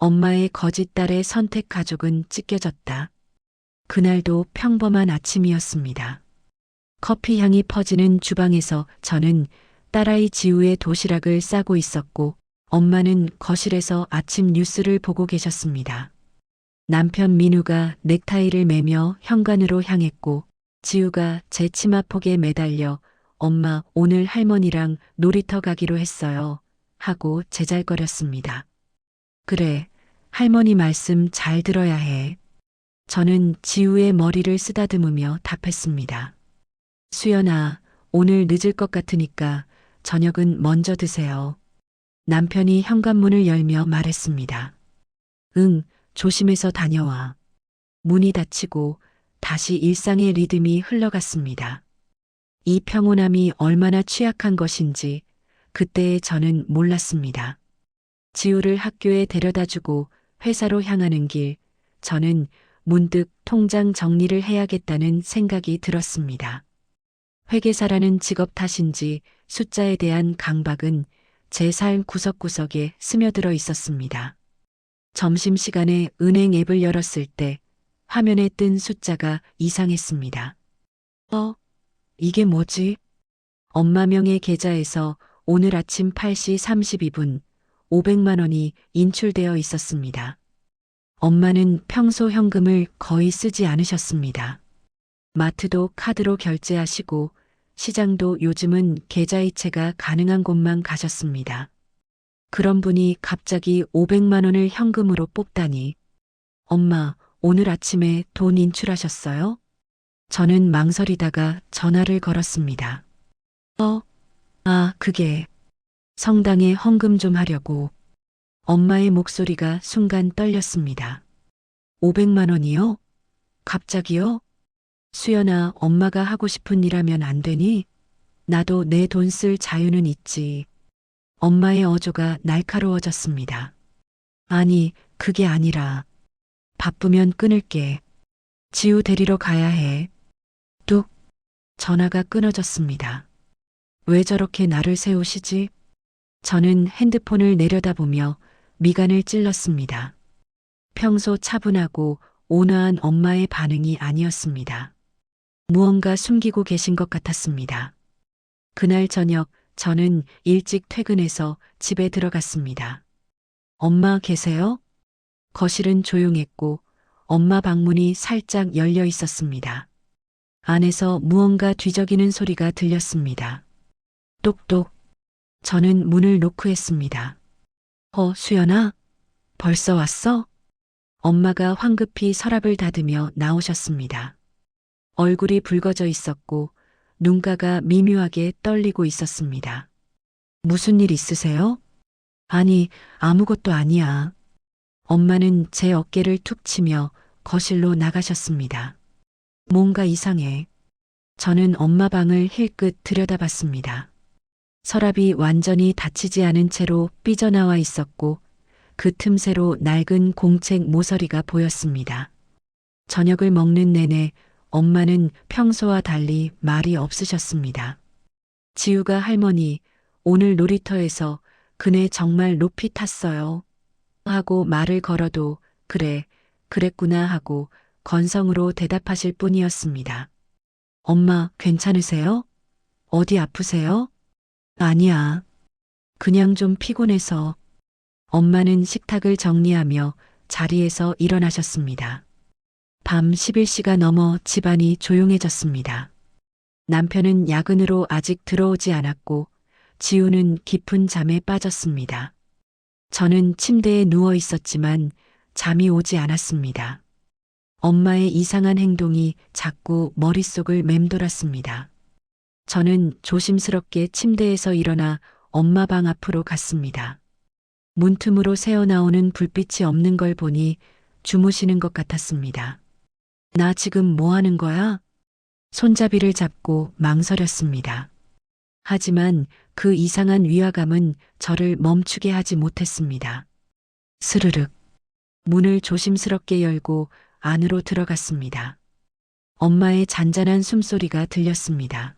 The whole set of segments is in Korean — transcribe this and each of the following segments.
엄마의 거짓 딸의 선택 가족은 찢겨졌다. 그날도 평범한 아침이었습니다. 커피 향이 퍼지는 주방에서 저는 딸아이 지우의 도시락을 싸고 있었고 엄마는 거실에서 아침 뉴스를 보고 계셨습니다. 남편 민우가 넥타이를 매며 현관으로 향했고 지우가 제 치마폭에 매달려 엄마 오늘 할머니랑 놀이터 가기로 했어요. 하고 제잘거렸습니다. 그래, 할머니 말씀 잘 들어야 해. 저는 지우의 머리를 쓰다듬으며 답했습니다. 수연아, 오늘 늦을 것 같으니까 저녁은 먼저 드세요. 남편이 현관문을 열며 말했습니다. 응, 조심해서 다녀와. 문이 닫히고 다시 일상의 리듬이 흘러갔습니다. 이 평온함이 얼마나 취약한 것인지 그때의 저는 몰랐습니다. 지우를 학교에 데려다주고 회사로 향하는 길, 저는 문득 통장 정리를 해야겠다는 생각이 들었습니다. 회계사라는 직업 탓인지 숫자에 대한 강박은 제 삶 구석구석에 스며들어 있었습니다. 점심시간에 은행 앱을 열었을 때 화면에 뜬 숫자가 이상했습니다. 이게 뭐지? 엄마 명의 계좌에서 오늘 아침 8시 32분 500만 원이 인출되어 있었습니다. 엄마는 평소 현금을 거의 쓰지 않으셨습니다. 마트도 카드로 결제하시고 시장도 요즘은 계좌이체가 가능한 곳만 가셨습니다. 그런 분이 갑자기 500만 원을 현금으로 뽑다니. 엄마, 오늘 아침에 돈 인출하셨어요? 저는 망설이다가 전화를 걸었습니다. 그게 성당에 헌금 좀 하려고. 엄마의 목소리가 순간 떨렸습니다. 500만 원이요? 갑자기요? 수연아, 엄마가 하고 싶은 일 하면 안 되니? 나도 내 돈 쓸 자유는 있지. 엄마의 어조가 날카로워졌습니다. 아니, 그게 아니라. 바쁘면 끊을게. 지우 데리러 가야 해. 뚝. 전화가 끊어졌습니다. 왜 저렇게 나를 세우시지? 저는 핸드폰을 내려다보며 미간을 찔렀습니다. 평소 차분하고 온화한 엄마의 반응이 아니었습니다. 무언가 숨기고 계신 것 같았습니다. 그날 저녁 저는 일찍 퇴근해서 집에 들어갔습니다. 엄마 계세요? 거실은 조용했고 엄마 방문이 살짝 열려 있었습니다. 안에서 무언가 뒤적이는 소리가 들렸습니다. 똑똑. 저는 문을 노크했습니다. 수연아? 벌써 왔어? 엄마가 황급히 서랍을 닫으며 나오셨습니다. 얼굴이 붉어져 있었고 눈가가 미묘하게 떨리고 있었습니다. 무슨 일 있으세요? 아니, 아무것도 아니야. 엄마는 제 어깨를 툭 치며 거실로 나가셨습니다. 뭔가 이상해. 저는 엄마 방을 힐끗 들여다봤습니다. 서랍이 완전히 닫히지 않은 채로 삐져나와 있었고 그 틈새로 낡은 공책 모서리가 보였습니다. 저녁을 먹는 내내 엄마는 평소와 달리 말이 없으셨습니다. 지우가 할머니, 오늘 놀이터에서 그네 정말 높이 탔어요. 하고 말을 걸어도 그래, 그랬구나 하고 건성으로 대답하실 뿐이었습니다. 엄마, 괜찮으세요? 어디 아프세요? 아니야. 그냥 좀 피곤해서. 엄마는 식탁을 정리하며 자리에서 일어나셨습니다. 밤 11시가 넘어 집안이 조용해졌습니다. 남편은 야근으로 아직 들어오지 않았고 지우는 깊은 잠에 빠졌습니다. 저는 침대에 누워 있었지만 잠이 오지 않았습니다. 엄마의 이상한 행동이 자꾸 머릿속을 맴돌았습니다. 저는 조심스럽게 침대에서 일어나 엄마 방 앞으로 갔습니다. 문틈으로 새어나오는 불빛이 없는 걸 보니 주무시는 것 같았습니다. 나 지금 뭐 하는 거야? 손잡이를 잡고 망설였습니다. 하지만 그 이상한 위화감은 저를 멈추게 하지 못했습니다. 스르륵. 문을 조심스럽게 열고 안으로 들어갔습니다. 엄마의 잔잔한 숨소리가 들렸습니다.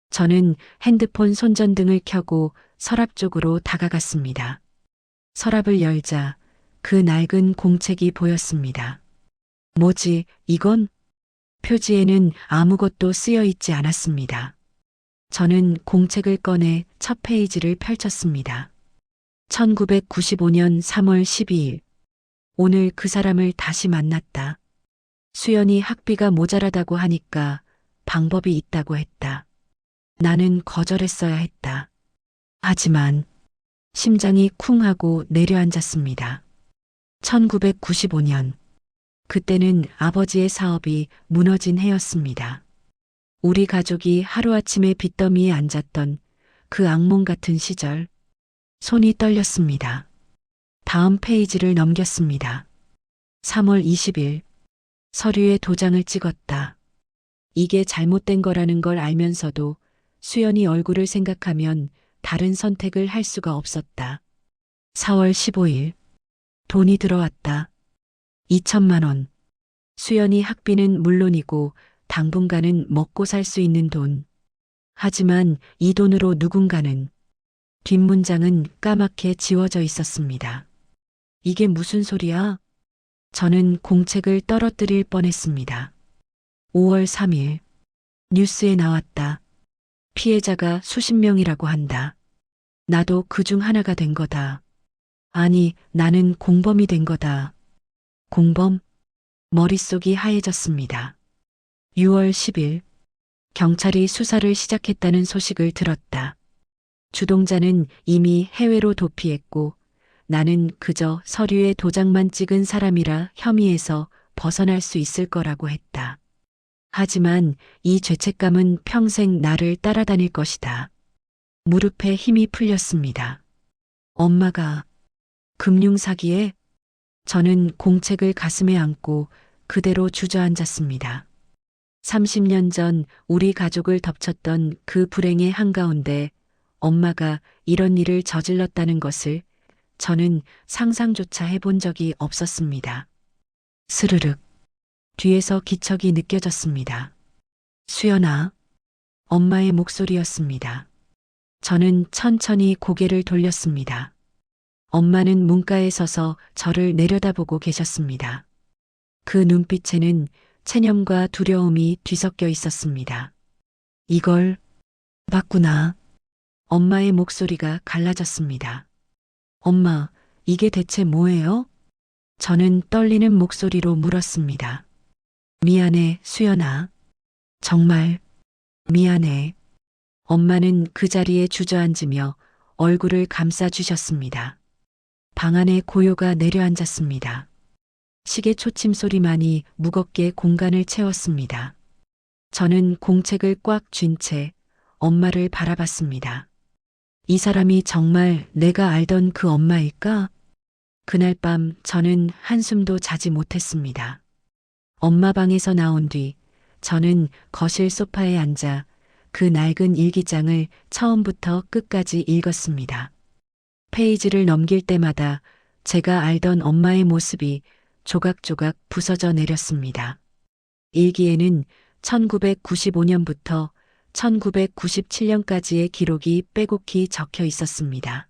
저는 핸드폰 손전등을 켜고 서랍 쪽으로 다가갔습니다. 서랍을 열자 그 낡은 공책이 보였습니다. 뭐지, 이건? 표지에는 아무것도 쓰여 있지 않았습니다. 저는 공책을 꺼내 첫 페이지를 펼쳤습니다. 1995년 3월 12일. 오늘 그 사람을 다시 만났다. 수연이 학비가 모자라다고 하니까 방법이 있다고 했다. 나는 거절했어야 했다. 하지만 심장이 쿵 하고 내려앉았습니다. 1995년. 그때는 아버지의 사업이 무너진 해였습니다. 우리 가족이 하루아침에 빚더미에 앉았던 그 악몽 같은 시절. 손이 떨렸습니다. 다음 페이지를 넘겼습니다. 3월 20일. 서류에 도장을 찍었다. 이게 잘못된 거라는 걸 알면서도 수연이 얼굴을 생각하면 다른 선택을 할 수가 없었다. 4월 15일. 돈이 들어왔다. 2천만 원. 수연이 학비는 물론이고 당분간은 먹고 살 수 있는 돈. 하지만 이 돈으로 누군가는. 뒷문장은 까맣게 지워져 있었습니다. 이게 무슨 소리야? 저는 공책을 떨어뜨릴 뻔했습니다. 5월 3일. 뉴스에 나왔다. 피해자가 수십 명이라고 한다. 나도 그중 하나가 된 거다. 아니, 나는 공범이 된 거다. 공범? 머릿속이 하얘졌습니다. 6월 10일. 경찰이 수사를 시작했다는 소식을 들었다. 주동자는 이미 해외로 도피했고 나는 그저 서류에 도장만 찍은 사람이라 혐의에서 벗어날 수 있을 거라고 했다. 하지만 이 죄책감은 평생 나를 따라다닐 것이다. 무릎에 힘이 풀렸습니다. 엄마가 금융사기에. 저는 공책을 가슴에 안고 그대로 주저앉았습니다. 30년 전 우리 가족을 덮쳤던 그 불행의 한가운데 엄마가 이런 일을 저질렀다는 것을 저는 상상조차 해본 적이 없었습니다. 스르륵. 뒤에서 기척이 느껴졌습니다. 수연아. 엄마의 목소리였습니다. 저는 천천히 고개를 돌렸습니다. 엄마는 문가에 서서 저를 내려다보고 계셨습니다. 그 눈빛에는 체념과 두려움이 뒤섞여 있었습니다. 이걸 봤구나. 엄마의 목소리가 갈라졌습니다. 엄마, 이게 대체 뭐예요? 저는 떨리는 목소리로 물었습니다. 미안해, 수연아. 정말 미안해. 엄마는 그 자리에 주저앉으며 얼굴을 감싸주셨습니다. 방 안에 고요가 내려앉았습니다. 시계 초침 소리만이 무겁게 공간을 채웠습니다. 저는 공책을 꽉 쥔 채 엄마를 바라봤습니다. 이 사람이 정말 내가 알던 그 엄마일까? 그날 밤 저는 한숨도 자지 못했습니다. 엄마 방에서 나온 뒤 저는 거실 소파에 앉아 그 낡은 일기장을 처음부터 끝까지 읽었습니다. 페이지를 넘길 때마다 제가 알던 엄마의 모습이 조각조각 부서져 내렸습니다. 일기에는 1995년부터 1997년까지의 기록이 빼곡히 적혀 있었습니다.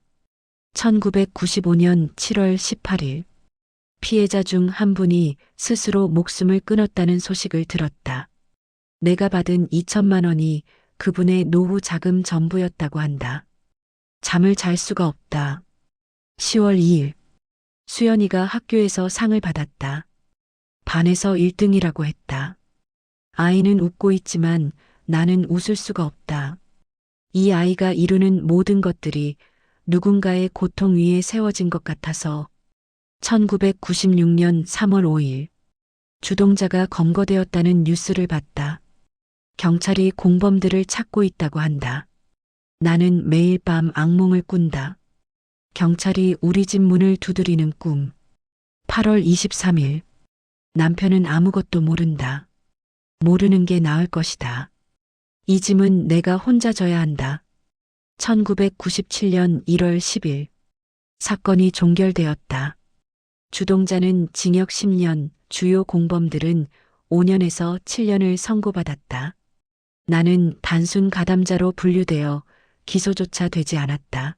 1995년 7월 18일. 피해자 중 한 분이 스스로 목숨을 끊었다는 소식을 들었다. 내가 받은 2천만 원이 그분의 노후 자금 전부였다고 한다. 잠을 잘 수가 없다. 10월 2일. 수연이가 학교에서 상을 받았다. 반에서 1등이라고 했다. 아이는 웃고 있지만 나는 웃을 수가 없다. 이 아이가 이루는 모든 것들이 누군가의 고통 위에 세워진 것 같아서. 1996년 3월 5일. 주동자가 검거되었다는 뉴스를 봤다. 경찰이 공범들을 찾고 있다고 한다. 나는 매일 밤 악몽을 꾼다. 경찰이 우리 집 문을 두드리는 꿈. 8월 23일. 남편은 아무것도 모른다. 모르는 게 나을 것이다. 이 짐은 내가 혼자 져야 한다. 1997년 1월 10일. 사건이 종결되었다. 주동자는 징역 10년, 주요 공범들은 5년에서 7년을 선고받았다. 나는 단순 가담자로 분류되어 기소조차 되지 않았다.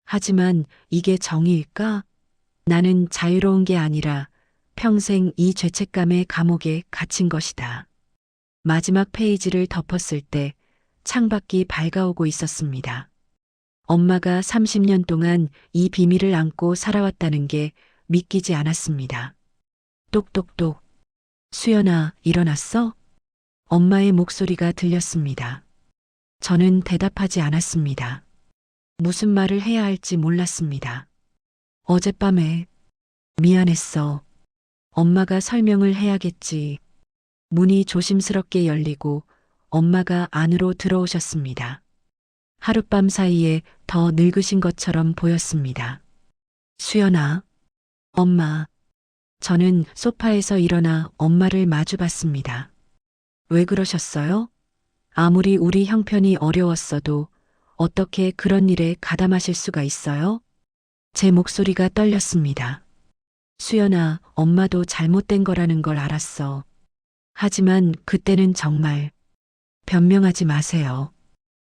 하지만 이게 정의일까? 나는 자유로운 게 아니라 평생 이 죄책감의 감옥에 갇힌 것이다. 마지막 페이지를 덮었을 때 창밖이 밝아오고 있었습니다. 엄마가 30년 동안 이 비밀을 안고 살아왔다는 게 믿기지 않았습니다. 똑똑똑. 수연아, 일어났어? 엄마의 목소리가 들렸습니다. 저는 대답하지 않았습니다. 무슨 말을 해야 할지 몰랐습니다. 어젯밤에 미안했어. 엄마가 설명을 해야겠지. 문이 조심스럽게 열리고 엄마가 안으로 들어오셨습니다. 하룻밤 사이에 더 늙으신 것처럼 보였습니다. 수연아, 엄마. 저는 소파에서 일어나 엄마를 마주 봤습니다. 왜 그러셨어요? 아무리 우리 형편이 어려웠어도 어떻게 그런 일에 가담하실 수가 있어요? 제 목소리가 떨렸습니다. 수연아, 엄마도 잘못된 거라는 걸 알았어. 하지만 그때는 정말 변명하지 마세요.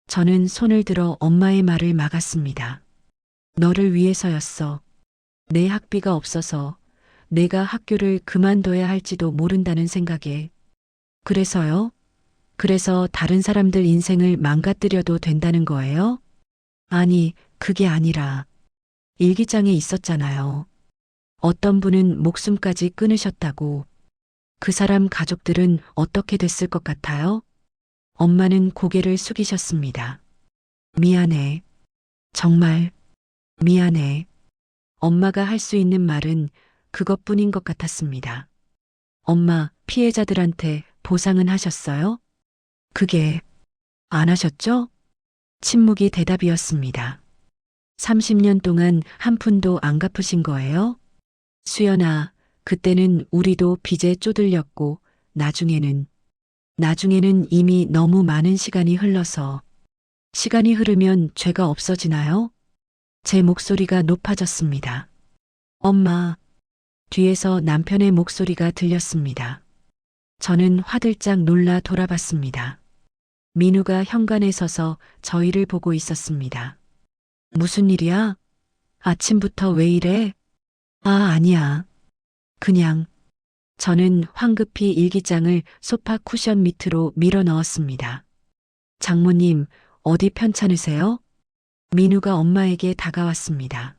저는 손을 들어 엄마의 말을 막았습니다. 너를 위해서였어. 내 학비가 없어서 내가 학교를 그만둬야 할지도 모른다는 생각에. 그래서요? 그래서 다른 사람들 인생을 망가뜨려도 된다는 거예요? 아니, 그게 아니라 일기장에 있었잖아요. 어떤 분은 목숨까지 끊으셨다고. 그 사람 가족들은 어떻게 됐을 것 같아요? 엄마는 고개를 숙이셨습니다. 미안해. 정말 미안해. 엄마가 할 수 있는 말은 그것뿐인 것 같았습니다. 엄마, 피해자들한테 보상은 하셨어요? 그게 안 하셨죠? 침묵이 대답이었습니다. 30년 동안 한 푼도 안 갚으신 거예요? 수연아, 그때는 우리도 빚에 쪼들렸고 나중에는 이미 너무 많은 시간이 흘러서. 시간이 흐르면 죄가 없어지나요? 제 목소리가 높아졌습니다. 엄마. 뒤에서 남편의 목소리가 들렸습니다. 저는 화들짝 놀라 돌아봤습니다. 민우가 현관에 서서 저희를 보고 있었습니다. 무슨 일이야? 아침부터 왜 이래? 아, 아니야. 그냥. 저는 황급히 일기장을 소파 쿠션 밑으로 밀어 넣었습니다. 장모님, 어디 편찮으세요? 민우가 엄마에게 다가왔습니다.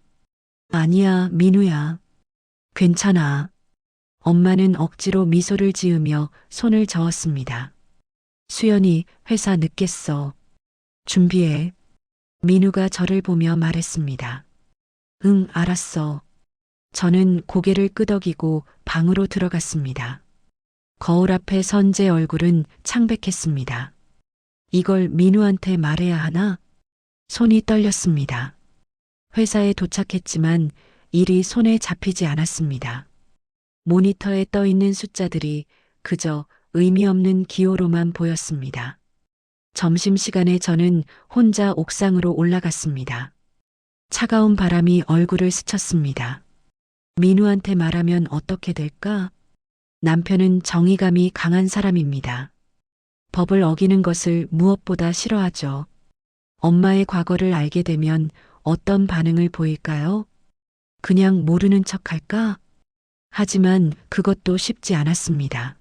아니야, 민우야. 괜찮아. 엄마는 억지로 미소를 지으며 손을 저었습니다. 수연이 회사 늦겠어. 준비해. 민우가 저를 보며 말했습니다. 응, 알았어. 저는 고개를 끄덕이고 방으로 들어갔습니다. 거울 앞에 선 제 얼굴은 창백했습니다. 이걸 민우한테 말해야 하나? 손이 떨렸습니다. 회사에 도착했지만 일이 손에 잡히지 않았습니다. 모니터에 떠 있는 숫자들이 그저 의미 없는 기호로만 보였습니다. 점심시간에 저는 혼자 옥상으로 올라갔습니다. 차가운 바람이 얼굴을 스쳤습니다. 민우한테 말하면 어떻게 될까? 남편은 정의감이 강한 사람입니다. 법을 어기는 것을 무엇보다 싫어하죠. 엄마의 과거를 알게 되면 어떤 반응을 보일까요? 그냥 모르는 척 할까? 하지만 그것도 쉽지 않았습니다.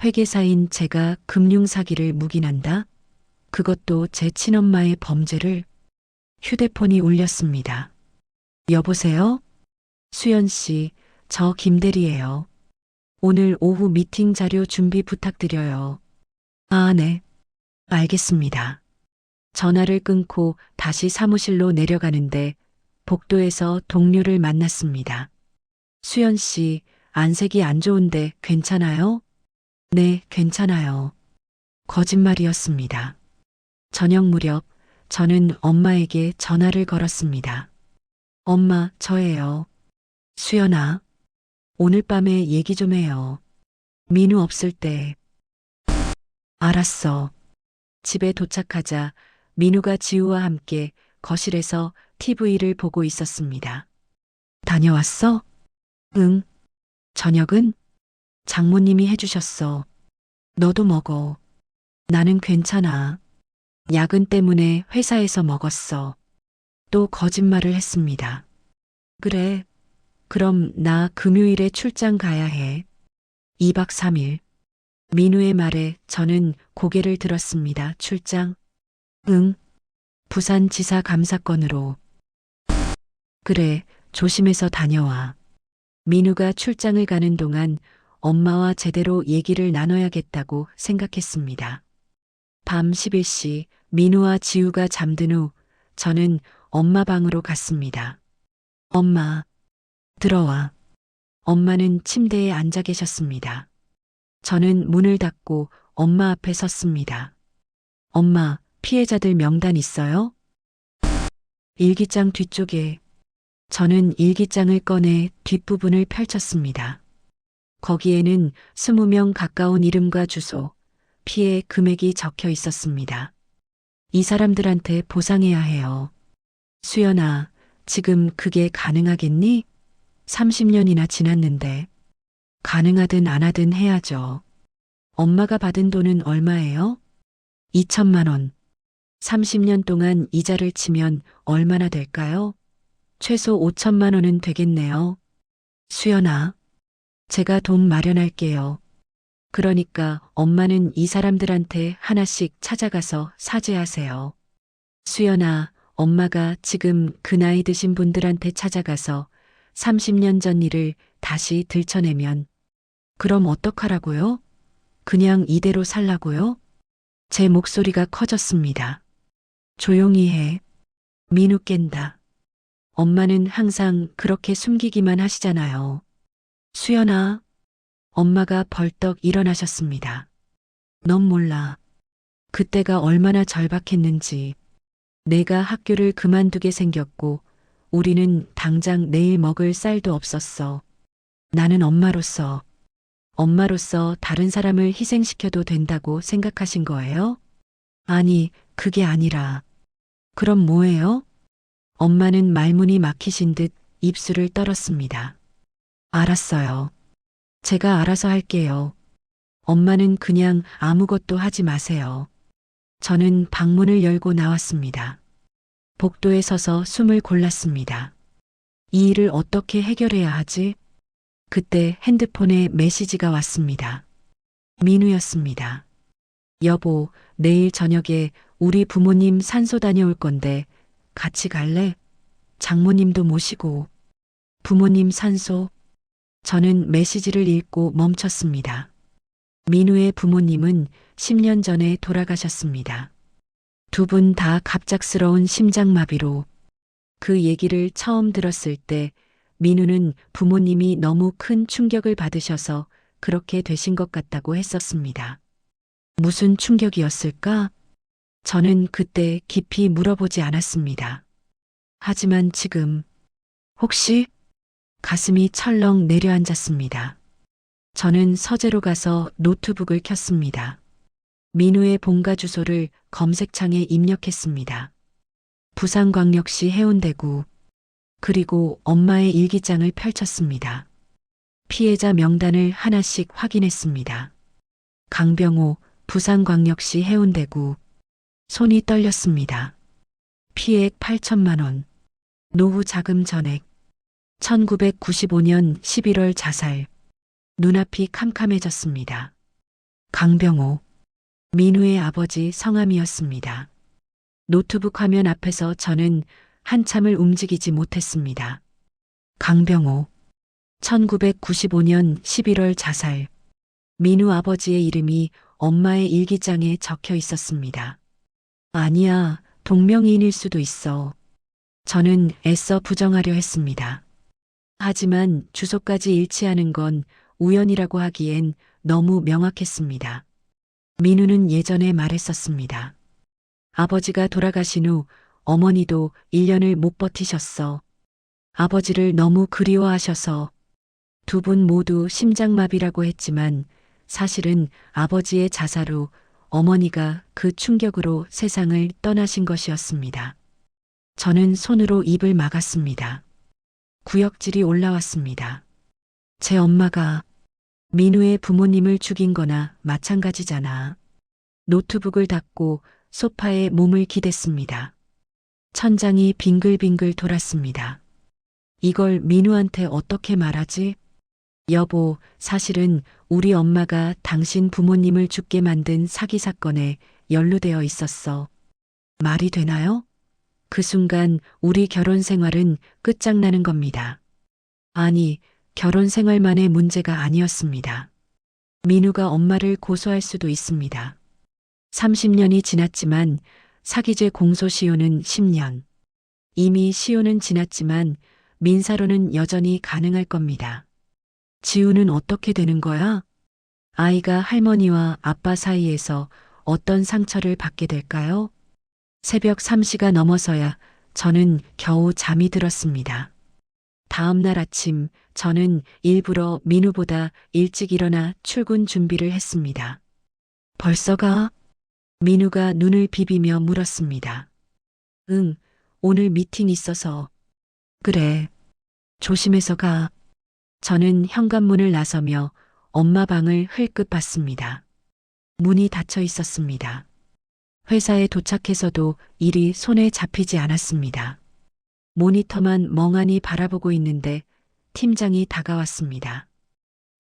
회계사인 제가 금융사기를 묵인한다? 그것도 제 친엄마의 범죄를. 휴대폰이 울렸습니다. 여보세요? 수연 씨, 저 김대리예요. 오늘 오후 미팅 자료 준비 부탁드려요. 아, 네. 알겠습니다. 전화를 끊고 다시 사무실로 내려가는데 복도에서 동료를 만났습니다. 수연 씨, 안색이 안 좋은데 괜찮아요? 네, 괜찮아요. 거짓말이었습니다. 저녁 무렵 저는 엄마에게 전화를 걸었습니다. 엄마, 저예요. 수연아, 오늘 밤에 얘기 좀 해요. 민우 없을 때. 알았어. 집에 도착하자 민우가 지우와 함께 거실에서 TV를 보고 있었습니다. 다녀왔어? 응. 저녁은? 장모님이 해주셨어. 너도 먹어. 나는 괜찮아. 야근 때문에 회사에서 먹었어. 또 거짓말을 했습니다. 그래. 그럼 나 금요일에 출장 가야 해. 2박 3일. 민우의 말에 저는 고개를 들었습니다. 출장? 응. 부산지사 감사건으로. 그래, 조심해서 다녀와. 민우가 출장을 가는 동안 엄마와 제대로 얘기를 나눠야겠다고 생각했습니다. 밤 11시 민우와 지우가 잠든 후 저는 엄마 방으로 갔습니다. 엄마, 들어와. 엄마는 침대에 앉아 계셨습니다. 저는 문을 닫고 엄마 앞에 섰습니다. 엄마, 피해자들 명단 있어요? 일기장 뒤쪽에. 저는 일기장을 꺼내 뒷부분을 펼쳤습니다. 거기에는 20명 가까운 이름과 주소, 피해 금액이 적혀 있었습니다. 이 사람들한테 보상해야 해요. 수연아, 지금 그게 가능하겠니? 30년이나 지났는데. 가능하든 안 하든 해야죠. 엄마가 받은 돈은 얼마예요? 2천만 원. 30년 동안 이자를 치면 얼마나 될까요? 최소 5천만 원은 되겠네요. 수연아, 제가 돈 마련할게요. 그러니까 엄마는 이 사람들한테 하나씩 찾아가서 사죄하세요. 수연아, 엄마가 지금 그 나이 드신 분들한테 찾아가서 30년 전 일을 다시 들춰내면 그럼 어떡하라고요? 그냥 이대로 살라고요? 제 목소리가 커졌습니다. 조용히 해. 민우 깬다. 엄마는 항상 그렇게 숨기기만 하시잖아요. 수연아, 엄마가 벌떡 일어나셨습니다. 넌 몰라. 그때가 얼마나 절박했는지. 내가 학교를 그만두게 생겼고 우리는 당장 내일 먹을 쌀도 없었어. 나는 엄마로서 다른 사람을 희생시켜도 된다고 생각하신 거예요? 아니, 그게 아니라. 그럼 뭐예요? 엄마는 말문이 막히신 듯 입술을 떨었습니다. 알았어요. 제가 알아서 할게요. 엄마는 그냥 아무것도 하지 마세요. 저는 방문을 열고 나왔습니다. 복도에 서서 숨을 골랐습니다. 이 일을 어떻게 해결해야 하지? 그때 핸드폰에 메시지가 왔습니다. 민우였습니다. 여보, 내일 저녁에 우리 부모님 산소 다녀올 건데 같이 갈래? 장모님도 모시고. 부모님 산소? 저는 메시지를 읽고 멈췄습니다. 민우의 부모님은 10년 전에 돌아가셨습니다. 두 분 다 갑작스러운 심장마비로. 그 얘기를 처음 들었을 때 민우는 부모님이 너무 큰 충격을 받으셔서 그렇게 되신 것 같다고 했었습니다. 무슨 충격이었을까? 저는 그때 깊이 물어보지 않았습니다. 하지만 지금 혹시 가슴이 철렁 내려앉았습니다. 저는 서재로 가서 노트북을 켰습니다. 민우의 본가 주소를 검색창에 입력했습니다. 부산광역시 해운대구. 그리고 엄마의 일기장을 펼쳤습니다. 피해자 명단을 하나씩 확인했습니다. 강병호, 부산광역시 해운대구. 손이 떨렸습니다. 피해액 8천만 원. 노후 자금 전액. 1995년 11월 자살. 눈앞이 캄캄해졌습니다. 강병호. 민우의 아버지 성함이었습니다. 노트북 화면 앞에서 저는 한참을 움직이지 못했습니다. 강병호. 1995년 11월 자살. 민우 아버지의 이름이 엄마의 일기장에 적혀 있었습니다. 아니야, 동명이인일 수도 있어. 저는 애써 부정하려 했습니다. 하지만 주소까지 일치하는 건 우연이라고 하기엔 너무 명확했습니다. 민우는 예전에 말했었습니다. 아버지가 돌아가신 후 어머니도 1년을 못 버티셨어. 아버지를 너무 그리워하셔서. 두 분 모두 심장마비라고 했지만 사실은 아버지의 자살 후 어머니가 그 충격으로 세상을 떠나신 것이었습니다. 저는 손으로 입을 막았습니다. 구역질이 올라왔습니다. 제 엄마가 민우의 부모님을 죽인 거나 마찬가지잖아. 노트북을 닫고 소파에 몸을 기댔습니다. 천장이 빙글빙글 돌았습니다. 이걸 민우한테 어떻게 말하지? 여보, 사실은 우리 엄마가 당신 부모님을 죽게 만든 사기 사건에 연루되어 있었어. 말이 되나요? 그 순간 우리 결혼 생활은 끝장나는 겁니다. 아니, 결혼 생활만의 문제가 아니었습니다. 민우가 엄마를 고소할 수도 있습니다. 30년이 지났지만 사기죄 공소시효는 10년. 이미 시효는 지났지만 민사로는 여전히 가능할 겁니다. 지우는 어떻게 되는 거야? 아이가 할머니와 아빠 사이에서 어떤 상처를 받게 될까요? 새벽 3시가 넘어서야 저는 겨우 잠이 들었습니다. 다음 날 아침 저는 일부러 민우보다 일찍 일어나 출근 준비를 했습니다. 벌써 가? 민우가 눈을 비비며 물었습니다. 응, 오늘 미팅 있어서. 그래, 조심해서 가. 저는 현관문을 나서며 엄마 방을 흘끗 봤습니다. 문이 닫혀 있었습니다. 회사에 도착해서도 일이 손에 잡히지 않았습니다. 모니터만 멍하니 바라보고 있는데 팀장이 다가왔습니다.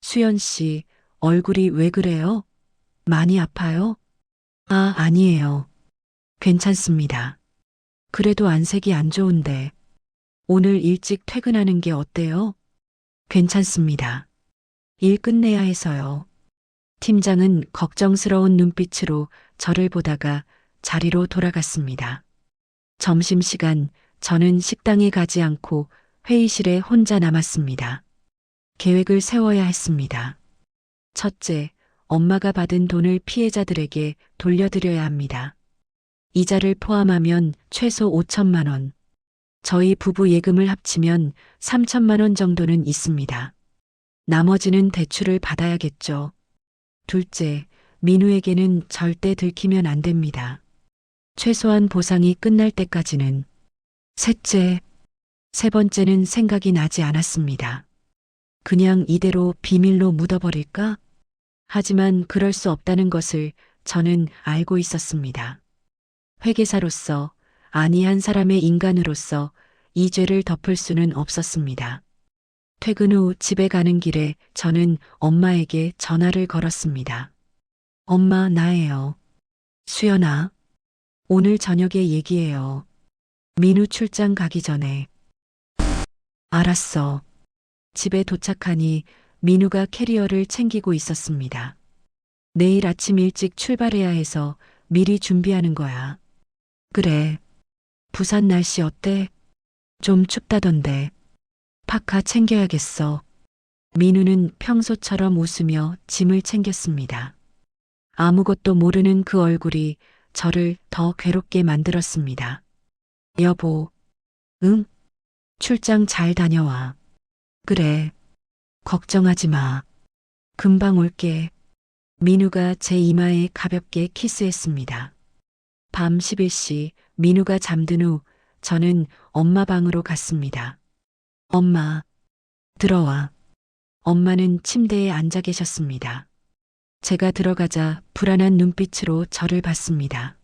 수연 씨, 얼굴이 왜 그래요? 많이 아파요? 아, 아니에요. 괜찮습니다. 그래도 안색이 안 좋은데 오늘 일찍 퇴근하는 게 어때요? 괜찮습니다. 일 끝내야 해서요. 팀장은 걱정스러운 눈빛으로 저를 보다가 자리로 돌아갔습니다. 점심시간 저는 식당에 가지 않고 회의실에 혼자 남았습니다. 계획을 세워야 했습니다. 첫째, 엄마가 받은 돈을 피해자들에게 돌려드려야 합니다. 이자를 포함하면 최소 5천만 원. 저희 부부 예금을 합치면 3천만 원 정도는 있습니다. 나머지는 대출을 받아야겠죠. 둘째, 민우에게는 절대 들키면 안 됩니다. 최소한 보상이 끝날 때까지는. 셋째, 세 번째는 생각이 나지 않았습니다. 그냥 이대로 비밀로 묻어버릴까? 하지만 그럴 수 없다는 것을 저는 알고 있었습니다. 회계사로서, 아니 한 사람의 인간으로서 이 죄를 덮을 수는 없었습니다. 퇴근 후 집에 가는 길에 저는 엄마에게 전화를 걸었습니다. 엄마, 나예요. 수연아, 오늘 저녁에 얘기해요. 민우 출장 가기 전에. 알았어. 집에 도착하니 민우가 캐리어를 챙기고 있었습니다. 내일 아침 일찍 출발해야 해서 미리 준비하는 거야. 그래. 부산 날씨 어때? 좀 춥다던데. 파카 챙겨야겠어. 민우는 평소처럼 웃으며 짐을 챙겼습니다. 아무것도 모르는 그 얼굴이 저를 더 괴롭게 만들었습니다. 여보, 응? 출장 잘 다녀와. 그래. 걱정하지 마. 금방 올게. 민우가 제 이마에 가볍게 키스했습니다. 밤 11시 민우가 잠든 후 저는 엄마 방으로 갔습니다. 엄마, 들어와. 엄마는 침대에 앉아 계셨습니다. 제가 들어가자 불안한 눈빛으로 저를 봤습니다.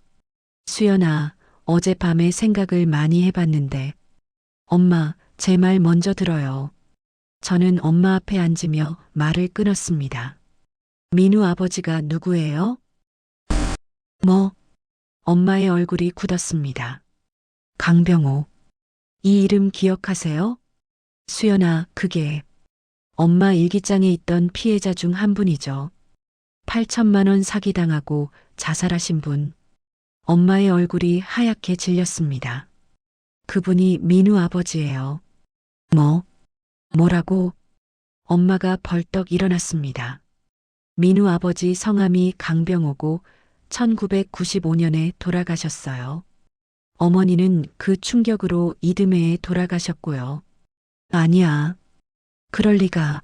수연아, 어젯밤에 생각을 많이 해봤는데. 엄마, 제 말 먼저 들어요. 저는 엄마 앞에 앉으며 말을 끊었습니다. 민우 아버지가 누구예요? 뭐? 엄마의 얼굴이 굳었습니다. 강병호. 이 이름 기억하세요? 수연아, 그게 엄마 일기장에 있던 피해자 중 한 분이죠. 8천만 원 사기당하고 자살하신 분. 엄마의 얼굴이 하얗게 질렸습니다. 그분이 민우 아버지예요. 뭐라고? 엄마가 벌떡 일어났습니다. 민우 아버지 성함이 강병호고 1995년에 돌아가셨어요. 어머니는 그 충격으로 이듬해에 돌아가셨고요. 아니야. 그럴 리가.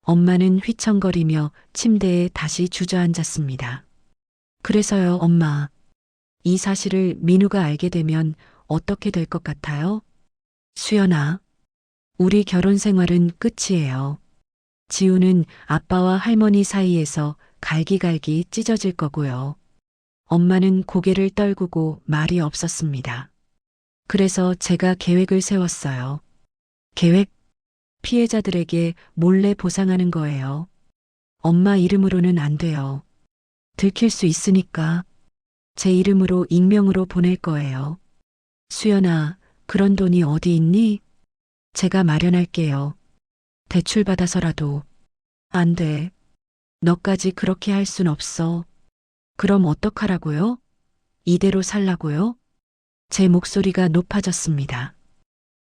엄마는 휘청거리며 침대에 다시 주저앉았습니다. 그래서요, 엄마. 이 사실을 민우가 알게 되면 어떻게 될 것 같아요? 수연아, 우리 결혼 생활은 끝이에요. 지우는 아빠와 할머니 사이에서 갈기갈기 찢어질 거고요. 엄마는 고개를 떨구고 말이 없었습니다. 그래서 제가 계획을 세웠어요. 계획? 피해자들에게 몰래 보상하는 거예요. 엄마 이름으로는 안 돼요. 들킬 수 있으니까 제 이름으로 익명으로 보낼 거예요. 수연아, 그런 돈이 어디 있니? 제가 마련할게요. 대출 받아서라도. 안 돼. 너까지 그렇게 할 순 없어. 그럼 어떡하라고요? 이대로 살라고요? 제 목소리가 높아졌습니다.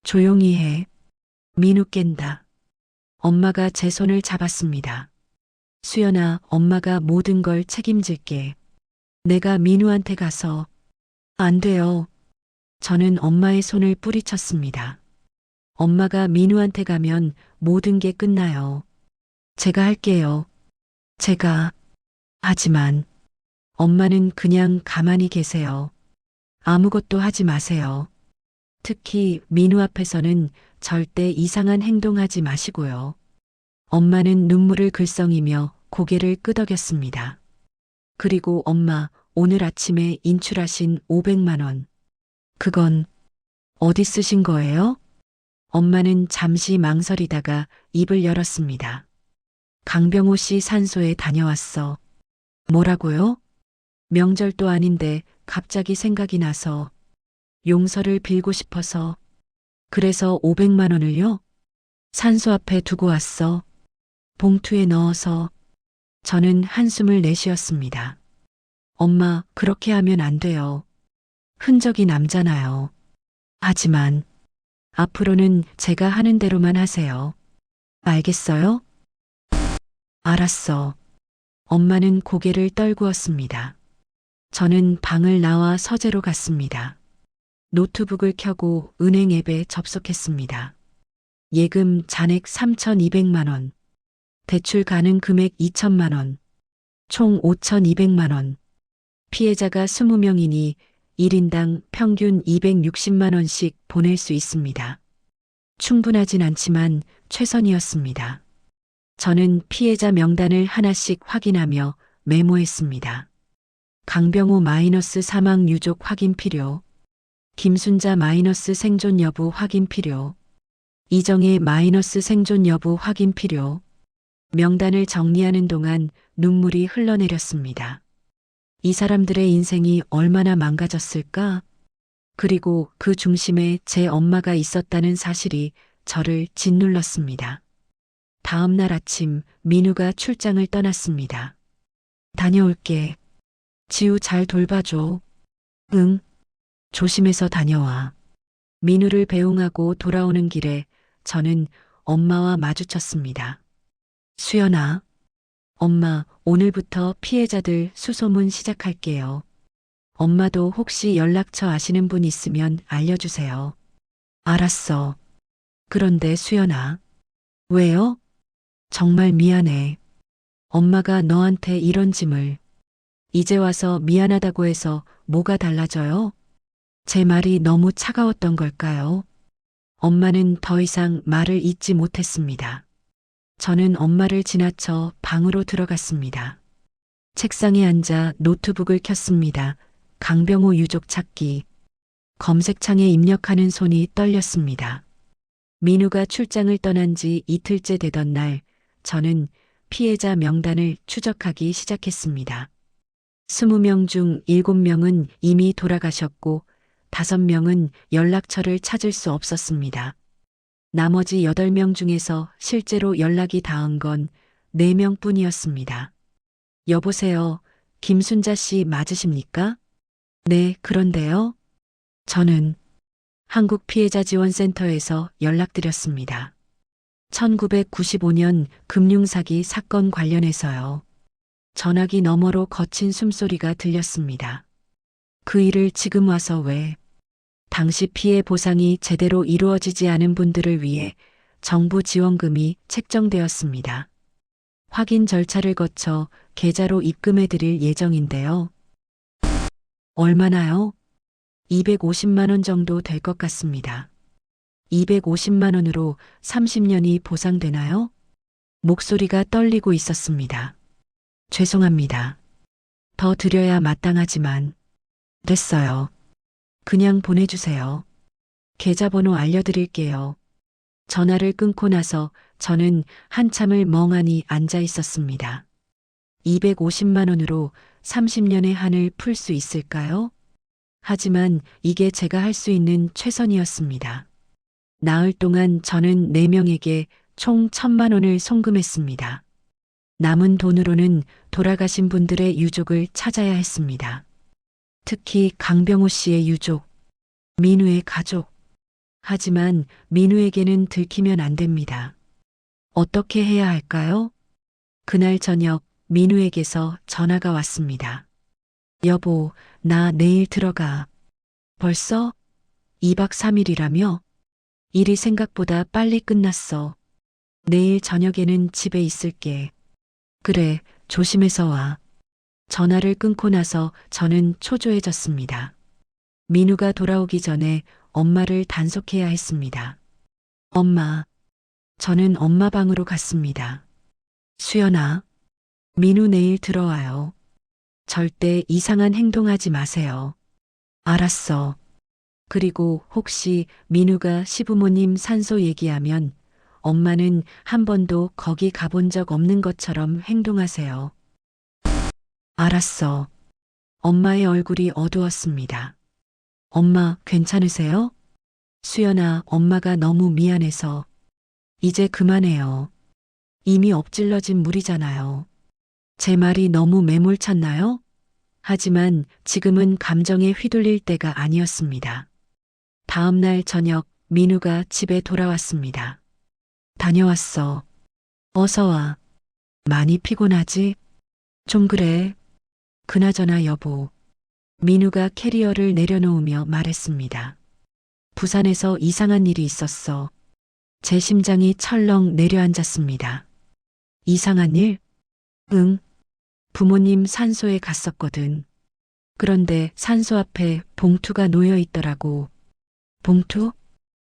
조용히 해. 민우 깬다. 엄마가 제 손을 잡았습니다. 수연아, 엄마가 모든 걸 책임질게. 내가 민우한테 가서. 안 돼요. 저는 엄마의 손을 뿌리쳤습니다. 엄마가 민우한테 가면 모든 게 끝나요. 제가 할게요. 제가. 하지만 엄마는 그냥 가만히 계세요. 아무것도 하지 마세요. 특히 민우 앞에서는 절대 이상한 행동하지 마시고요. 엄마는 눈물을 글썽이며 고개를 끄덕였습니다. 그리고 엄마, 오늘 아침에 인출하신 500만 원. 그건 어디 쓰신 거예요? 엄마는 잠시 망설이다가 입을 열었습니다. 강병호 씨 산소에 다녀왔어. 뭐라고요? 명절도 아닌데 갑자기 생각이 나서 용서를 빌고 싶어서. 그래서 500만 원을요? 산소 앞에 두고 왔어. 봉투에 넣어서. 저는 한숨을 내쉬었습니다. 엄마, 그렇게 하면 안 돼요. 흔적이 남잖아요. 하지만 앞으로는 제가 하는 대로만 하세요. 알겠어요? 알았어. 엄마는 고개를 떨구었습니다. 저는 방을 나와 서재로 갔습니다. 노트북을 켜고 은행 앱에 접속했습니다. 예금 잔액 3,200만 원. 대출 가능 금액 2천만 원. 총 5,200만 원. 피해자가 20명이니 1인당 평균 260만 원씩 보낼 수 있습니다. 충분하진 않지만 최선이었습니다. 저는 피해자 명단을 하나씩 확인하며 메모했습니다. 강병호 마이너스 사망 유족 확인 필요. 김순자 마이너스 생존 여부 확인 필요. 이정혜 마이너스 생존 여부 확인 필요. 명단을 정리하는 동안 눈물이 흘러내렸습니다. 이 사람들의 인생이 얼마나 망가졌을까? 그리고 그 중심에 제 엄마가 있었다는 사실이 저를 짓눌렀습니다. 다음 날 아침 민우가 출장을 떠났습니다. 다녀올게. 지우 잘 돌봐줘. 응. 조심해서 다녀와. 민우를 배웅하고 돌아오는 길에 저는 엄마와 마주쳤습니다. 수연아. 엄마, 오늘부터 피해자들 수소문 시작할게요. 엄마도 혹시 연락처 아시는 분 있으면 알려주세요. 알았어. 그런데 수연아. 왜요? 정말 미안해. 엄마가 너한테 이런 짐을. 이제 와서 미안하다고 해서 뭐가 달라져요? 제 말이 너무 차가웠던 걸까요? 엄마는 더 이상 말을 잇지 못했습니다. 저는 엄마를 지나쳐 방으로 들어갔습니다. 책상에 앉아 노트북을 켰습니다. 강병호 유족 찾기. 검색창에 입력하는 손이 떨렸습니다. 민우가 출장을 떠난 지 이틀째 되던 날, 저는 피해자 명단을 추적하기 시작했습니다. 20명 중 7명은 이미 돌아가셨고 5명은 연락처를 찾을 수 없었습니다. 나머지 8명 중에서 실제로 연락이 닿은 건 4명 뿐이었습니다. 여보세요, 김순자 씨 맞으십니까? 네, 그런데요. 저는 한국피해자지원센터에서 연락드렸습니다. 1995년 금융사기 사건 관련해서요. 전화기 너머로 거친 숨소리가 들렸습니다. 그 일을 지금 와서 왜? 당시 피해 보상이 제대로 이루어지지 않은 분들을 위해 정부 지원금이 책정되었습니다. 확인 절차를 거쳐 계좌로 입금해 드릴 예정인데요. 얼마나요? 250만 원 정도 될 것 같습니다. 250만 원으로 30년이 보상되나요? 목소리가 떨리고 있었습니다. 죄송합니다. 더 드려야 마땅하지만. 됐어요. 그냥 보내주세요. 계좌번호 알려드릴게요. 전화를 끊고 나서 저는 한참을 멍하니 앉아 있었습니다. 250만 원으로 30년의 한을 풀 수 있을까요? 하지만 이게 제가 할 수 있는 최선이었습니다. 나흘 동안 저는 4명에게 총 1,000만 원을 송금했습니다. 남은 돈으로는 돌아가신 분들의 유족을 찾아야 했습니다. 특히 강병호 씨의 유족, 민우의 가족. 하지만 민우에게는 들키면 안 됩니다. 어떻게 해야 할까요? 그날 저녁 민우에게서 전화가 왔습니다. 여보, 나 내일 들어가. 벌써? 2박 3일이라며? 일이 생각보다 빨리 끝났어. 내일 저녁에는 집에 있을게. 그래, 조심해서 와. 전화를 끊고 나서 저는 초조해졌습니다. 민우가 돌아오기 전에 엄마를 단속해야 했습니다. 엄마. 저는 엄마 방으로 갔습니다. 수연아, 민우 내일 들어와요. 절대 이상한 행동하지 마세요. 알았어. 그리고 혹시 민우가 시부모님 산소 얘기하면 엄마는 한 번도 거기 가본 적 없는 것처럼 행동하세요. 알았어. 엄마의 얼굴이 어두웠습니다. 엄마, 괜찮으세요? 수연아, 엄마가 너무 미안해서. 이제 그만해요. 이미 엎질러진 물이잖아요. 제 말이 너무 매몰찼나요? 하지만 지금은 감정에 휘둘릴 때가 아니었습니다. 다음 날 저녁 민우가 집에 돌아왔습니다. 다녀왔어. 어서 와. 많이 피곤하지? 좀 그래. 그나저나 여보. 민우가 캐리어를 내려놓으며 말했습니다. 부산에서 이상한 일이 있었어. 제 심장이 철렁 내려앉았습니다. 이상한 일? 응. 부모님 산소에 갔었거든. 그런데 산소 앞에 봉투가 놓여 있더라고. 봉투?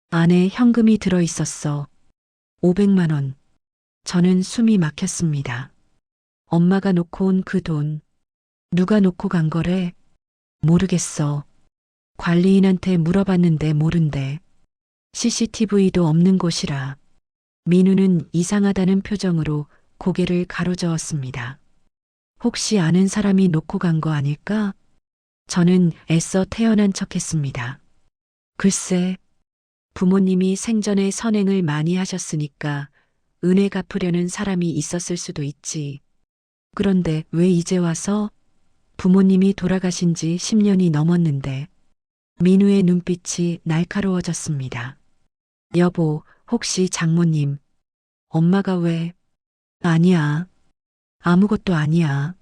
안에 현금이 들어 있었어. 500만 원. 저는 숨이 막혔습니다. 엄마가 놓고 온 그 돈. 누가 놓고 간 거래? 모르겠어. 관리인한테 물어봤는데 모른대. CCTV도 없는 곳이라. 민우는 이상하다는 표정으로 고개를 가로저었습니다. 혹시 아는 사람이 놓고 간 거 아닐까? 저는 애써 태어난 척했습니다. 글쎄, 부모님이 생전에 선행을 많이 하셨으니까 은혜 갚으려는 사람이 있었을 수도 있지. 그런데 왜 이제 와서? 부모님이 돌아가신 지 10년이 넘었는데. 민우의 눈빛이 날카로워졌습니다. 여보, 혹시 장모님, 엄마가 왜? 아니야. 아무것도 아니야.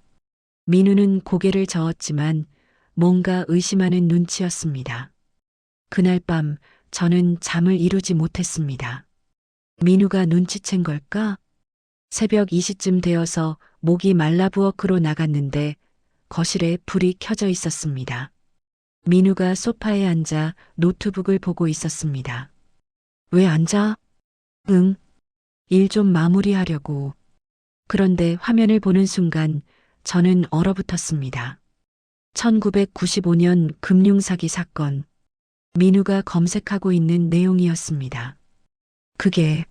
민우는 고개를 저었지만 뭔가 의심하는 눈치였습니다. 그날 밤 저는 잠을 이루지 못했습니다. 민우가 눈치챈 걸까? 새벽 2시쯤 되어서 목이 말라부엌으로 나갔는데 거실에 불이 켜져 있었습니다. 민우가 소파에 앉아 노트북을 보고 있었습니다. 왜 앉아? 응. 일 좀 마무리하려고. 그런데 화면을 보는 순간 저는 얼어붙었습니다. 1995년 금융사기 사건. 민우가 검색하고 있는 내용이었습니다. 그게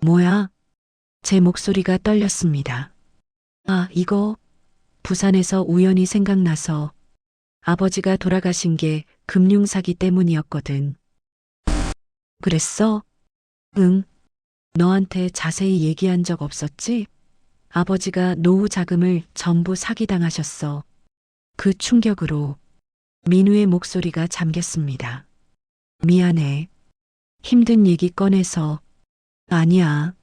뭐야? 제 목소리가 떨렸습니다. 아, 이거 부산에서 우연히 생각나서 아버지가 돌아가신 게 금융사기 때문이었거든. 그랬어? 응. 너한테 자세히 얘기한 적 없었지? 아버지가 노후 자금을 전부 사기당하셨어. 그 충격으로 민우의 목소리가 잠겼습니다. 미안해. 힘든 얘기 꺼내서. 아니야.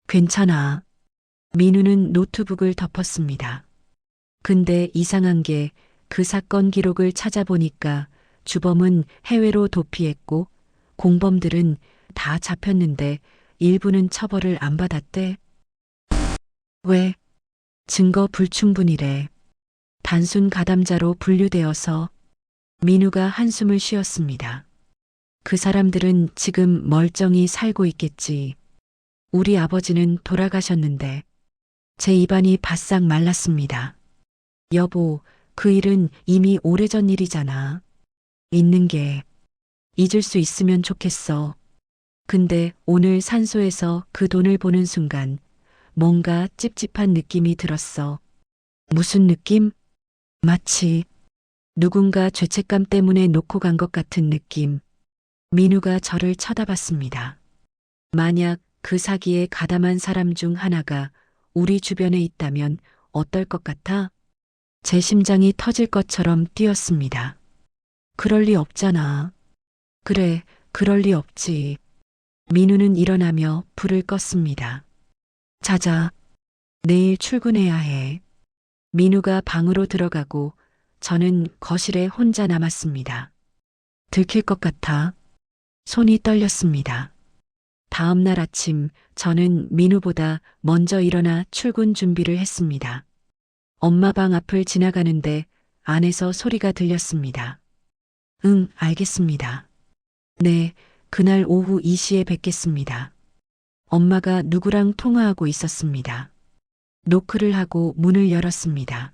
괜찮아. 민우는 노트북을 덮었습니다. 근데 이상한 게 그 사건 기록을 찾아보니까 주범은 해외로 도피했고 공범들은 다 잡혔는데 일부는 처벌을 안 받았대. 왜? 증거 불충분이래. 단순 가담자로 분류되어서. 민우가 한숨을 쉬었습니다. 그 사람들은 지금 멀쩡히 살고 있겠지. 우리 아버지는 돌아가셨는데. 제 입안이 바싹 말랐습니다. 여보, 그 일은 이미 오래전 일이잖아. 잊는 게 잊을 수 있으면 좋겠어. 근데 오늘 산소에서 그 돈을 보는 순간 뭔가 찝찝한 느낌이 들었어. 무슨 느낌? 마치 누군가 죄책감 때문에 놓고 간 것 같은 느낌. 민우가 저를 쳐다봤습니다. 만약 그 사기에 가담한 사람 중 하나가 우리 주변에 있다면 어떨 것 같아? 제 심장이 터질 것처럼 뛰었습니다. 그럴 리 없잖아. 그래, 그럴 리 없지. 민우는 일어나며 불을 껐습니다. 자자, 내일 출근해야 해. 민우가 방으로 들어가고 저는 거실에 혼자 남았습니다. 들킬 것 같아 손이 떨렸습니다. 다음 날 아침 저는 민우보다 먼저 일어나 출근 준비를 했습니다. 엄마 방 앞을 지나가는데 안에서 소리가 들렸습니다. 응, 알겠습니다. 네, 그날 오후 2시에 뵙겠습니다. 엄마가 누구랑 통화하고 있었습니다. 노크를 하고 문을 열었습니다.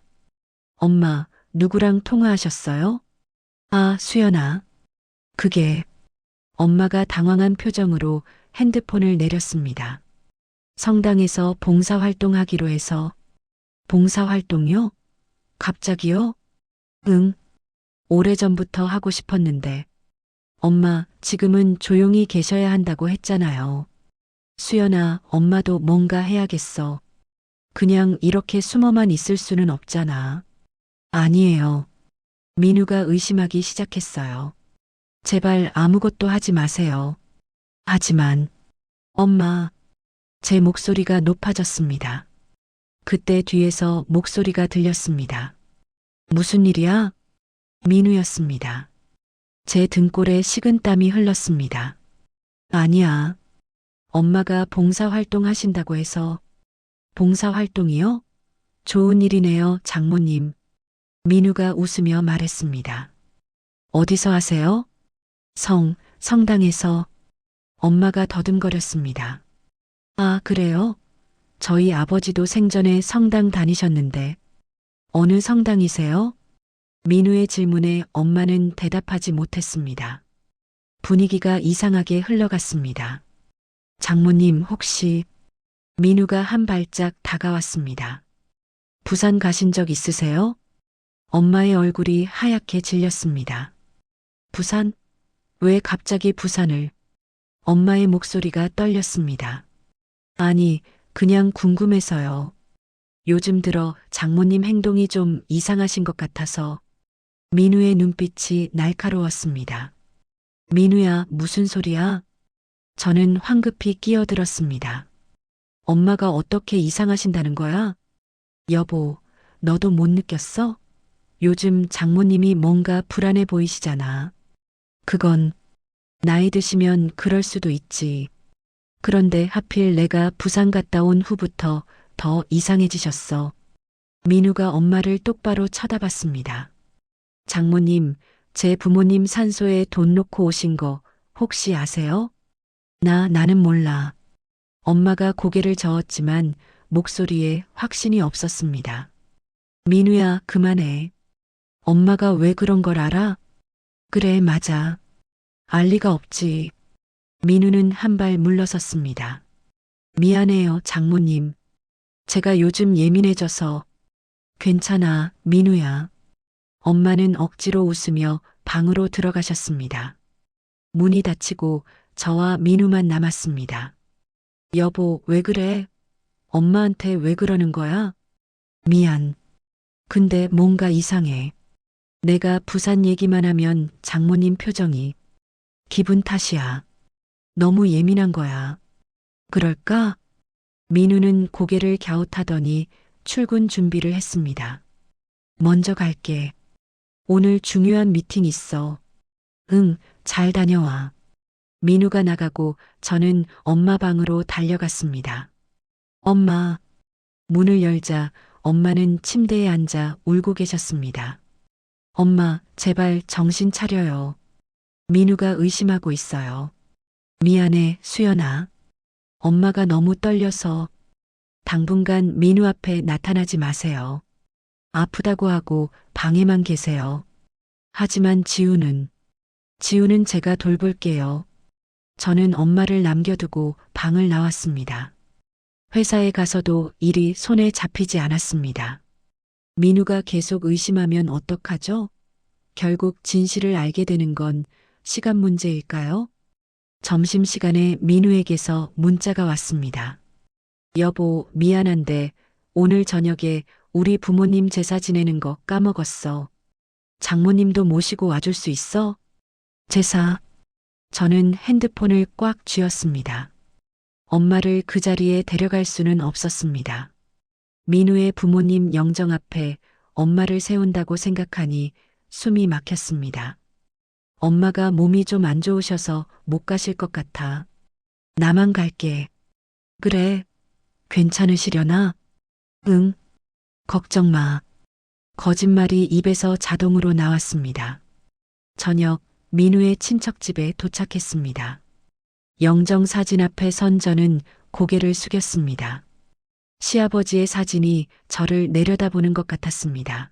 엄마, 누구랑 통화하셨어요? 아, 수연아. 그게 엄마가 당황한 표정으로 핸드폰을 내렸습니다. 성당에서 봉사활동하기로 해서 봉사활동이요? 갑자기요? 응, 오래전부터 하고 싶었는데 엄마 지금은 조용히 계셔야 한다고 했잖아요. 수연아, 엄마도 뭔가 해야겠어. 그냥 이렇게 숨어만 있을 수는 없잖아. 아니에요. 민우가 의심하기 시작했어요. 제발 아무것도 하지 마세요. 하지만 엄마, 제 목소리가 높아졌습니다. 그때 뒤에서 목소리가 들렸습니다. 무슨 일이야? 민우였습니다. 제 등골에 식은땀이 흘렀습니다. 아니야. 엄마가 봉사활동 하신다고 해서. 봉사활동이요? 좋은 일이네요, 장모님. 민우가 웃으며 말했습니다. 어디서 하세요? 성당에서. 엄마가 더듬거렸습니다. 아, 그래요? 저희 아버지도 생전에 성당 다니셨는데. 어느 성당이세요? 민우의 질문에 엄마는 대답하지 못했습니다. 분위기가 이상하게 흘러갔습니다. 장모님 혹시 민우가 한 발짝 다가왔습니다. 부산 가신 적 있으세요? 엄마의 얼굴이 하얗게 질렸습니다. 부산? 왜 갑자기 부산을? 엄마의 목소리가 떨렸습니다. 아니, 그냥 궁금해서요. 요즘 들어 장모님 행동이 좀 이상하신 것 같아서. 민우의 눈빛이 날카로웠습니다. 민우야, 무슨 소리야? 저는 황급히 끼어들었습니다. 엄마가 어떻게 이상하신다는 거야? 여보, 너도 못 느꼈어? 요즘 장모님이 뭔가 불안해 보이시잖아. 그건 나이 드시면 그럴 수도 있지. 그런데 하필 내가 부산 갔다 온 후부터 더 이상해지셨어. 민우가 엄마를 똑바로 쳐다봤습니다. 장모님, 제 부모님 산소에 돈 놓고 오신 거 혹시 아세요? 나는 몰라. 엄마가 고개를 저었지만 목소리에 확신이 없었습니다. 민우야, 그만해. 엄마가 왜 그런 걸 알아? 그래, 맞아. 알 리가 없지. 민우는 한 발 물러섰습니다. 미안해요, 장모님. 제가 요즘 예민해져서. 괜찮아, 민우야. 엄마는 억지로 웃으며 방으로 들어가셨습니다. 문이 닫히고 저와 민우만 남았습니다. 여보, 왜 그래? 엄마한테 왜 그러는 거야? 미안. 근데 뭔가 이상해. 내가 부산 얘기만 하면 장모님 표정이 기분 탓이야. 너무 예민한 거야. 그럴까? 민우는 고개를 갸웃하더니 출근 준비를 했습니다. 먼저 갈게. 오늘 중요한 미팅 있어. 응, 잘 다녀와. 민우가 나가고 저는 엄마 방으로 달려갔습니다. 엄마. 문을 열자 엄마는 침대에 앉아 울고 계셨습니다. 엄마, 제발 정신 차려요. 민우가 의심하고 있어요. 미안해, 수연아. 엄마가 너무 떨려서. 당분간 민우 앞에 나타나지 마세요. 아프다고 하고 방에만 계세요. 하지만 지우는 제가 돌볼게요. 저는 엄마를 남겨두고 방을 나왔습니다. 회사에 가서도 일이 손에 잡히지 않았습니다. 민우가 계속 의심하면 어떡하죠? 결국 진실을 알게 되는 건 시간 문제일까요? 점심시간에 민우에게서 문자가 왔습니다. 여보, 미안한데 오늘 저녁에 우리 부모님 제사 지내는 거 까먹었어. 장모님도 모시고 와줄 수 있어? 제사. 저는 핸드폰을 꽉 쥐었습니다. 엄마를 그 자리에 데려갈 수는 없었습니다. 민우의 부모님 영정 앞에 엄마를 세운다고 생각하니 숨이 막혔습니다. 엄마가 몸이 좀 안 좋으셔서 못 가실 것 같아. 나만 갈게. 그래. 괜찮으시려나? 응. 걱정 마. 거짓말이 입에서 자동으로 나왔습니다. 저녁 민우의 친척집에 도착했습니다. 영정 사진 앞에 선 저는 고개를 숙였습니다. 시아버지의 사진이 저를 내려다보는 것 같았습니다.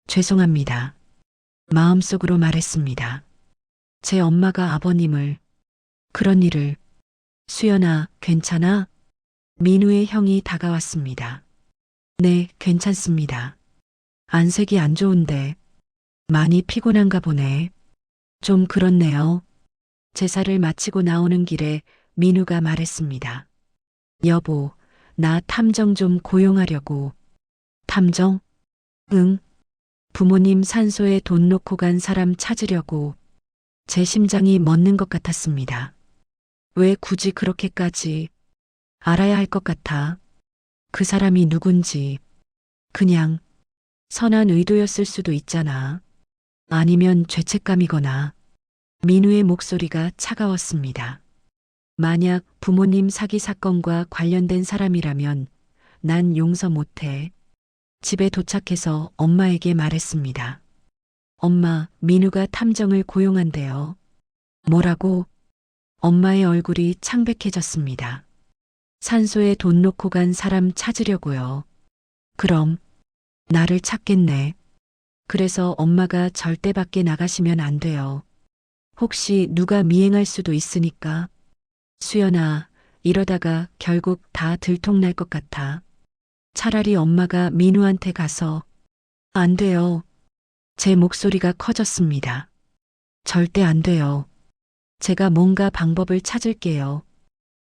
죄송합니다. 마음속으로 말했습니다. 제 엄마가 아버님을, 그런 일을. 수연아, 괜찮아? 민우의 형이 다가왔습니다. 네, 괜찮습니다. 안색이 안 좋은데 많이 피곤한가 보네. 좀 그렇네요. 제사를 마치고 나오는 길에 민우가 말했습니다. 여보, 나 탐정 좀 고용하려고. 탐정? 응. 부모님 산소에 돈 놓고 간 사람 찾으려고. 제 심장이 멎는 것 같았습니다. 왜 굳이 그렇게까지 알아야 할 것 같아. 그 사람이 누군지. 그냥 선한 의도였을 수도 있잖아. 아니면 죄책감이거나. 민우의 목소리가 차가웠습니다. 만약 부모님 사기 사건과 관련된 사람이라면 난 용서 못해. 집에 도착해서 엄마에게 말했습니다. 엄마, 민우가 탐정을 고용한대요. 뭐라고? 엄마의 얼굴이 창백해졌습니다. 산소에 돈 놓고 간 사람 찾으려고요. 그럼 나를 찾겠네. 그래서 엄마가 절대 밖에 나가시면 안 돼요. 혹시 누가 미행할 수도 있으니까. 수연아, 이러다가 결국 다 들통날 것 같아. 차라리 엄마가 민우한테 가서. 안 돼요. 제 목소리가 커졌습니다. 절대 안 돼요. 제가 뭔가 방법을 찾을게요.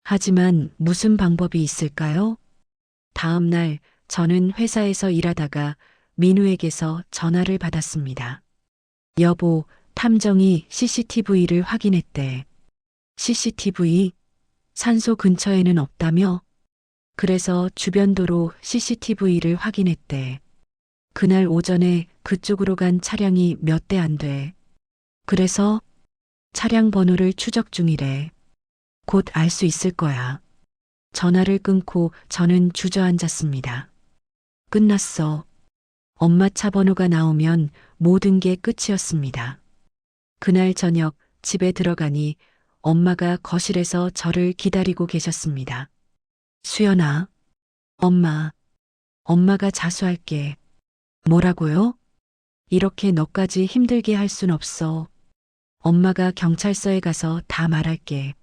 하지만 무슨 방법이 있을까요? 다음 날 저는 회사에서 일하다가 민우에게서 전화를 받았습니다. 여보, 탐정이 CCTV를 확인했대. CCTV? 산소 근처에는 없다며? 그래서 주변 도로 CCTV를 확인했대. 그날 오전에 그쪽으로 간 차량이 몇 대 안 돼. 그래서 차량 번호를 추적 중이래. 곧 알 수 있을 거야. 전화를 끊고 저는 주저앉았습니다. 끝났어. 엄마 차 번호가 나오면 모든 게 끝이었습니다. 그날 저녁 집에 들어가니 엄마가 거실에서 저를 기다리고 계셨습니다. 수연아, 엄마가 자수할게. 뭐라고요? 이렇게 너까지 힘들게 할 순 없어. 엄마가 경찰서에 가서 다 말할게.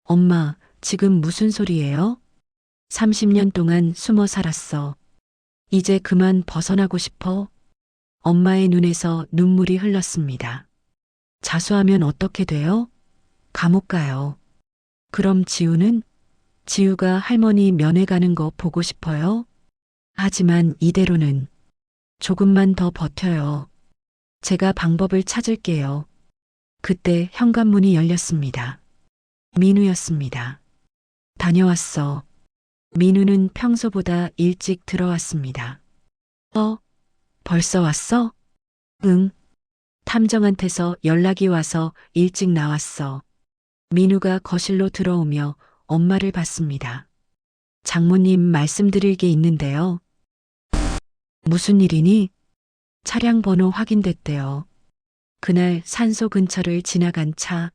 엄마, 지금 무슨 소리예요? 30년 동안 숨어 살았어. 이제 그만 벗어나고 싶어? 엄마의 눈에서 눈물이 흘렀습니다. 자수하면 어떻게 돼요? 감옥 가요. 그럼 지우는? 지우가 할머니 면회 가는 거 보고 싶어요? 하지만 이대로는. 조금만 더 버텨요. 제가 방법을 찾을게요. 그때 현관문이 열렸습니다. 민우였습니다. 다녀왔어. 민우는 평소보다 일찍 들어왔습니다. 벌써 왔어? 응. 탐정한테서 연락이 와서 일찍 나왔어. 민우가 거실로 들어오며 엄마를 봤습니다. 장모님 말씀드릴 게 있는데요. 무슨 일이니? 차량 번호 확인됐대요. 그날 산소 근처를 지나간 차.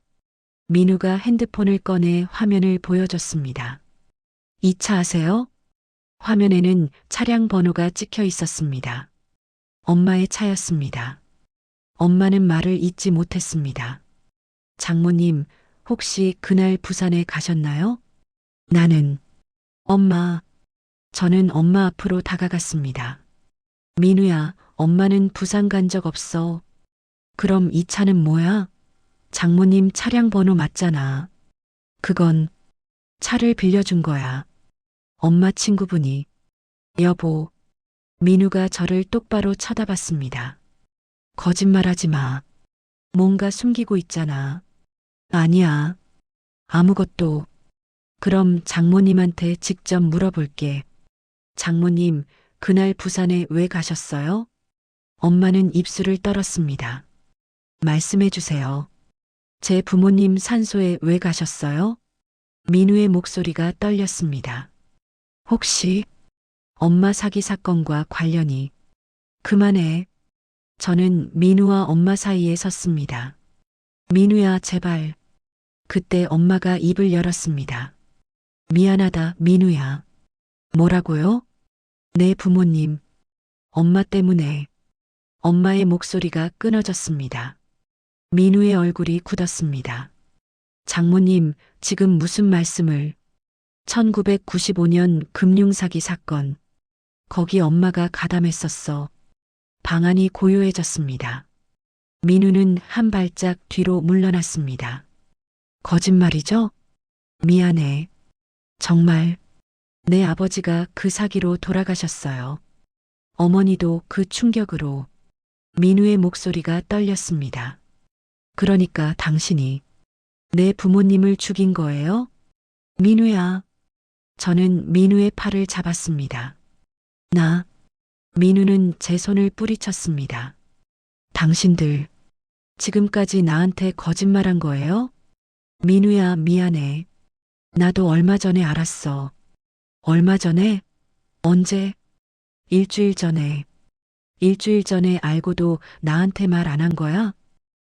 민우가 핸드폰을 꺼내 화면을 보여줬습니다. 이 차 아세요? 화면에는 차량 번호가 찍혀 있었습니다. 엄마의 차였습니다. 엄마는 말을 잇지 못했습니다. 장모님, 혹시 그날 부산에 가셨나요? 나는, 엄마, 저는 엄마 앞으로 다가갔습니다. 민우야, 엄마는 부산 간 적 없어. 그럼 이 차는 뭐야? 장모님 차량 번호 맞잖아. 그건 차를 빌려준 거야. 엄마 친구분이. 여보, 민우가 저를 똑바로 쳐다봤습니다. 거짓말하지 마. 뭔가 숨기고 있잖아. 아니야. 아무것도. 그럼 장모님한테 직접 물어볼게. 장모님, 그날 부산에 왜 가셨어요? 엄마는 입술을 떨었습니다. 말씀해 주세요. 제 부모님 산소에 왜 가셨어요? 민우의 목소리가 떨렸습니다. 혹시 엄마 사기 사건과 관련이. 그만해. 저는 민우와 엄마 사이에 섰습니다. 민우야, 제발. 그때 엄마가 입을 열었습니다. 미안하다, 민우야. 뭐라고요? 내 부모님. 엄마 때문에. 엄마의 목소리가 끊어졌습니다. 민우의 얼굴이 굳었습니다. 장모님, 지금 무슨 말씀을. 1995년 금융사기 사건. 거기 엄마가 가담했었어. 방안이 고요해졌습니다. 민우는 한 발짝 뒤로 물러났습니다. 거짓말이죠? 미안해. 정말. 내 아버지가 그 사기로 돌아가셨어요. 어머니도 그 충격으로. 민우의 목소리가 떨렸습니다. 그러니까 당신이 내 부모님을 죽인 거예요? 민우야. 저는 민우의 팔을 잡았습니다. 민우는 제 손을 뿌리쳤습니다. 당신들, 지금까지 나한테 거짓말한 거예요? 민우야, 미안해. 나도 얼마 전에 알았어. 얼마 전에? 언제? 일주일 전에. 일주일 전에 알고도 나한테 말 안 한 거야?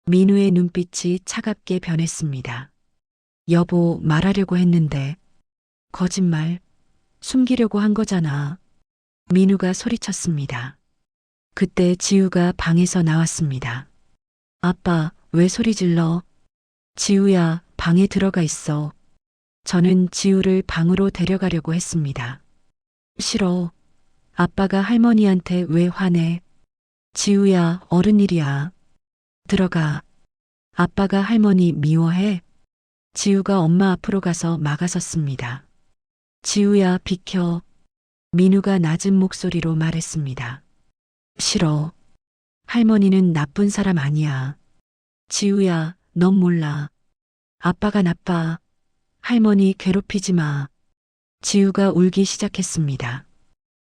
민우의 눈빛이 차갑게 변했습니다. 여보, 말하려고 했는데. 거짓말. 숨기려고 한 거잖아. 민우가 소리쳤습니다. 그때 지우가 방에서 나왔습니다. 아빠, 왜 소리 질러? 지우야, 방에 들어가 있어. 저는 지우를 방으로 데려가려고 했습니다. 싫어. 아빠가 할머니한테 왜 화내? 지우야, 어른 일이야. 들어가. 아빠가 할머니 미워해? 지우가 엄마 앞으로 가서 막아섰습니다. 지우야, 비켜. 민우가 낮은 목소리로 말했습니다. 싫어. 할머니는 나쁜 사람 아니야. 지우야, 넌 몰라. 아빠가 나빠. 할머니 괴롭히지 마. 지우가 울기 시작했습니다.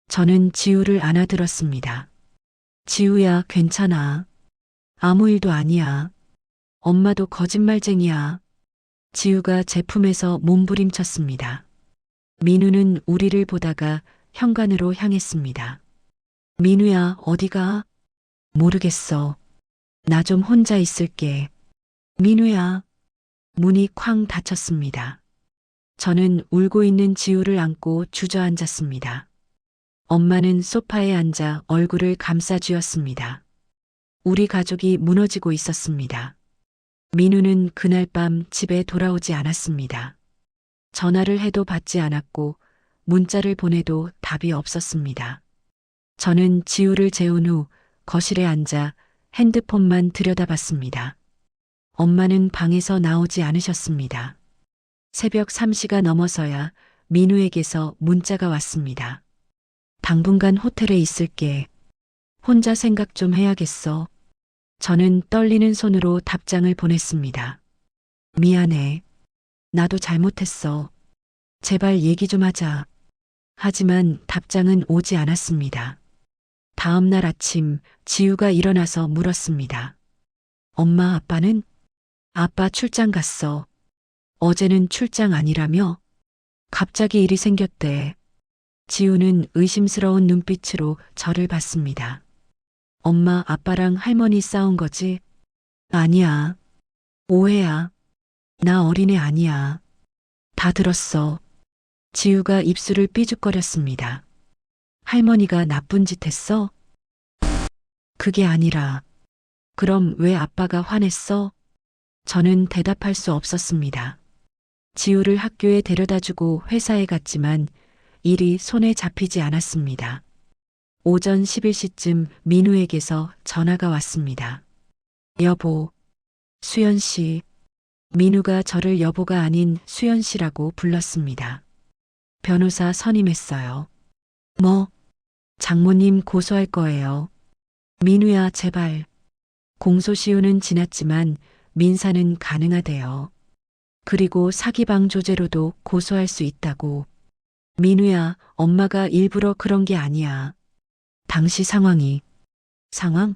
저는 지우를 안아들었습니다. 지우야, 괜찮아. 아무 일도 아니야. 엄마도 거짓말쟁이야. 지우가 제 품에서 몸부림쳤습니다. 민우는 우리를 보다가 현관으로 향했습니다. 민우야, 어디가? 모르겠어. 나 좀 혼자 있을게. 민우야. 문이 쾅 닫혔습니다. 저는 울고 있는 지우를 안고 주저앉았습니다. 엄마는 소파에 앉아 얼굴을 감싸쥐었습니다. 우리 가족이 무너지고 있었습니다. 민우는 그날 밤 집에 돌아오지 않았습니다. 전화를 해도 받지 않았고 문자를 보내도 답이 없었습니다. 저는 지우를 재운 후 거실에 앉아 핸드폰만 들여다봤습니다. 엄마는 방에서 나오지 않으셨습니다. 새벽 3시가 넘어서야 민우에게서 문자가 왔습니다. 당분간 호텔에 있을게. 혼자 생각 좀 해야겠어. 저는 떨리는 손으로 답장을 보냈습니다. 미안해. 나도 잘못했어. 제발 얘기 좀 하자. 하지만 답장은 오지 않았습니다. 다음 날 아침 지우가 일어나서 물었습니다. 엄마, 아빠는? 아빠 출장 갔어. 어제는 출장 아니라며? 갑자기 일이 생겼대. 지우는 의심스러운 눈빛으로 저를 봤습니다. 엄마, 아빠랑 할머니 싸운 거지? 아니야. 오해야. 나 어린애 아니야. 다 들었어. 지우가 입술을 삐죽거렸습니다. 할머니가 나쁜 짓 했어? 그게 아니라. 그럼 왜 아빠가 화냈어? 저는 대답할 수 없었습니다. 지우를 학교에 데려다주고 회사에 갔지만 일이 손에 잡히지 않았습니다. 오전 11시쯤 민우에게서 전화가 왔습니다. 여보, 수연 씨. 민우가 저를 여보가 아닌 수연 씨라고 불렀습니다. 변호사 선임했어요. 뭐? 장모님 고소할 거예요. 민우야, 제발. 공소시효는 지났지만 민사는 가능하대요. 그리고 사기방 조제로도 고소할 수 있다고. 민우야, 엄마가 일부러 그런 게 아니야. 당시 상황?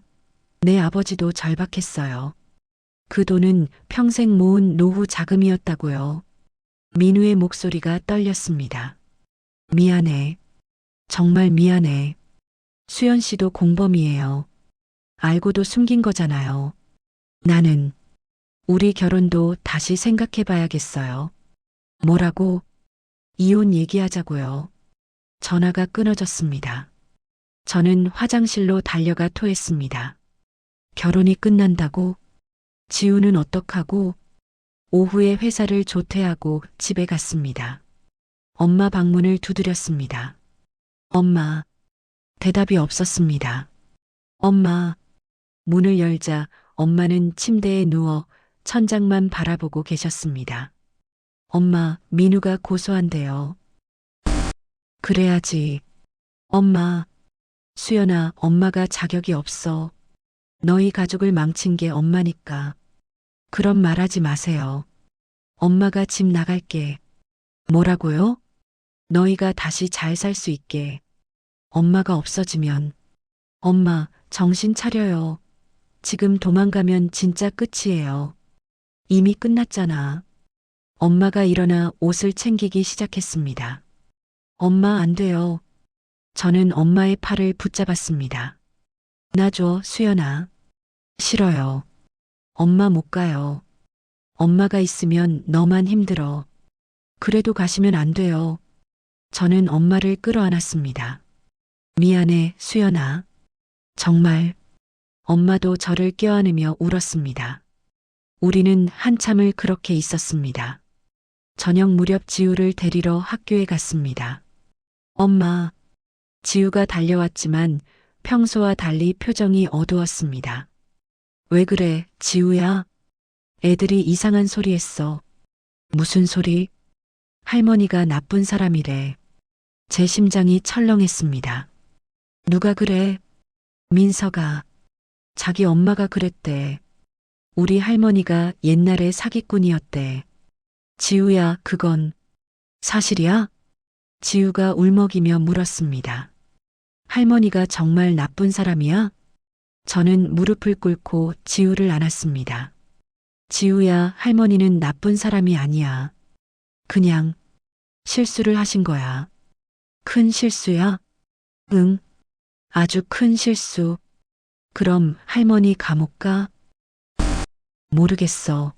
내 아버지도 절박했어요. 그 돈은 평생 모은 노후 자금이었다고요. 민우의 목소리가 떨렸습니다. 미안해. 정말 미안해. 수연 씨도 공범이에요. 알고도 숨긴 거잖아요. 나는 우리 결혼도 다시 생각해 봐야겠어요. 뭐라고? 이혼 얘기하자고요. 전화가 끊어졌습니다. 저는 화장실로 달려가 토했습니다. 결혼이 끝난다고? 지우는 어떡하고? 오후에 회사를 조퇴하고 집에 갔습니다. 엄마 방문을 두드렸습니다. 엄마. 대답이 없었습니다. 엄마. 문을 열자 엄마는 침대에 누워 천장만 바라보고 계셨습니다. 엄마, 민우가 고소한대요. 그래야지. 엄마. 수연아, 엄마가 자격이 없어. 너희 가족을 망친 게 엄마니까. 그런 말 하지 마세요. 엄마가 집 나갈게. 뭐라고요? 너희가 다시 잘 살 수 있게. 엄마가 없어지면. 엄마, 정신 차려요. 지금 도망가면 진짜 끝이에요. 이미 끝났잖아. 엄마가 일어나 옷을 챙기기 시작했습니다. 엄마, 안 돼요. 저는 엄마의 팔을 붙잡았습니다. 놔줘, 수연아. 싫어요. 엄마 못 가요. 엄마가 있으면 너만 힘들어. 그래도 가시면 안 돼요. 저는 엄마를 끌어안았습니다. 미안해, 수연아. 정말. 엄마도 저를 껴안으며 울었습니다. 우리는 한참을 그렇게 있었습니다. 저녁 무렵 지우를 데리러 학교에 갔습니다. 엄마. 지우가 달려왔지만 평소와 달리 표정이 어두웠습니다. 왜 그래, 지우야? 애들이 이상한 소리 했어. 무슨 소리? 할머니가 나쁜 사람이래. 제 심장이 철렁했습니다. 누가 그래? 민서가. 자기 엄마가 그랬대. 우리 할머니가 옛날에 사기꾼이었대. 지우야, 그건 사실이야? 지우가 울먹이며 물었습니다. 할머니가 정말 나쁜 사람이야? 저는 무릎을 꿇고 지우를 안았습니다. 지우야, 할머니는 나쁜 사람이 아니야. 그냥 실수를 하신 거야. 큰 실수야? 응, 아주 큰 실수. 그럼 할머니 감옥 가? 모르겠어.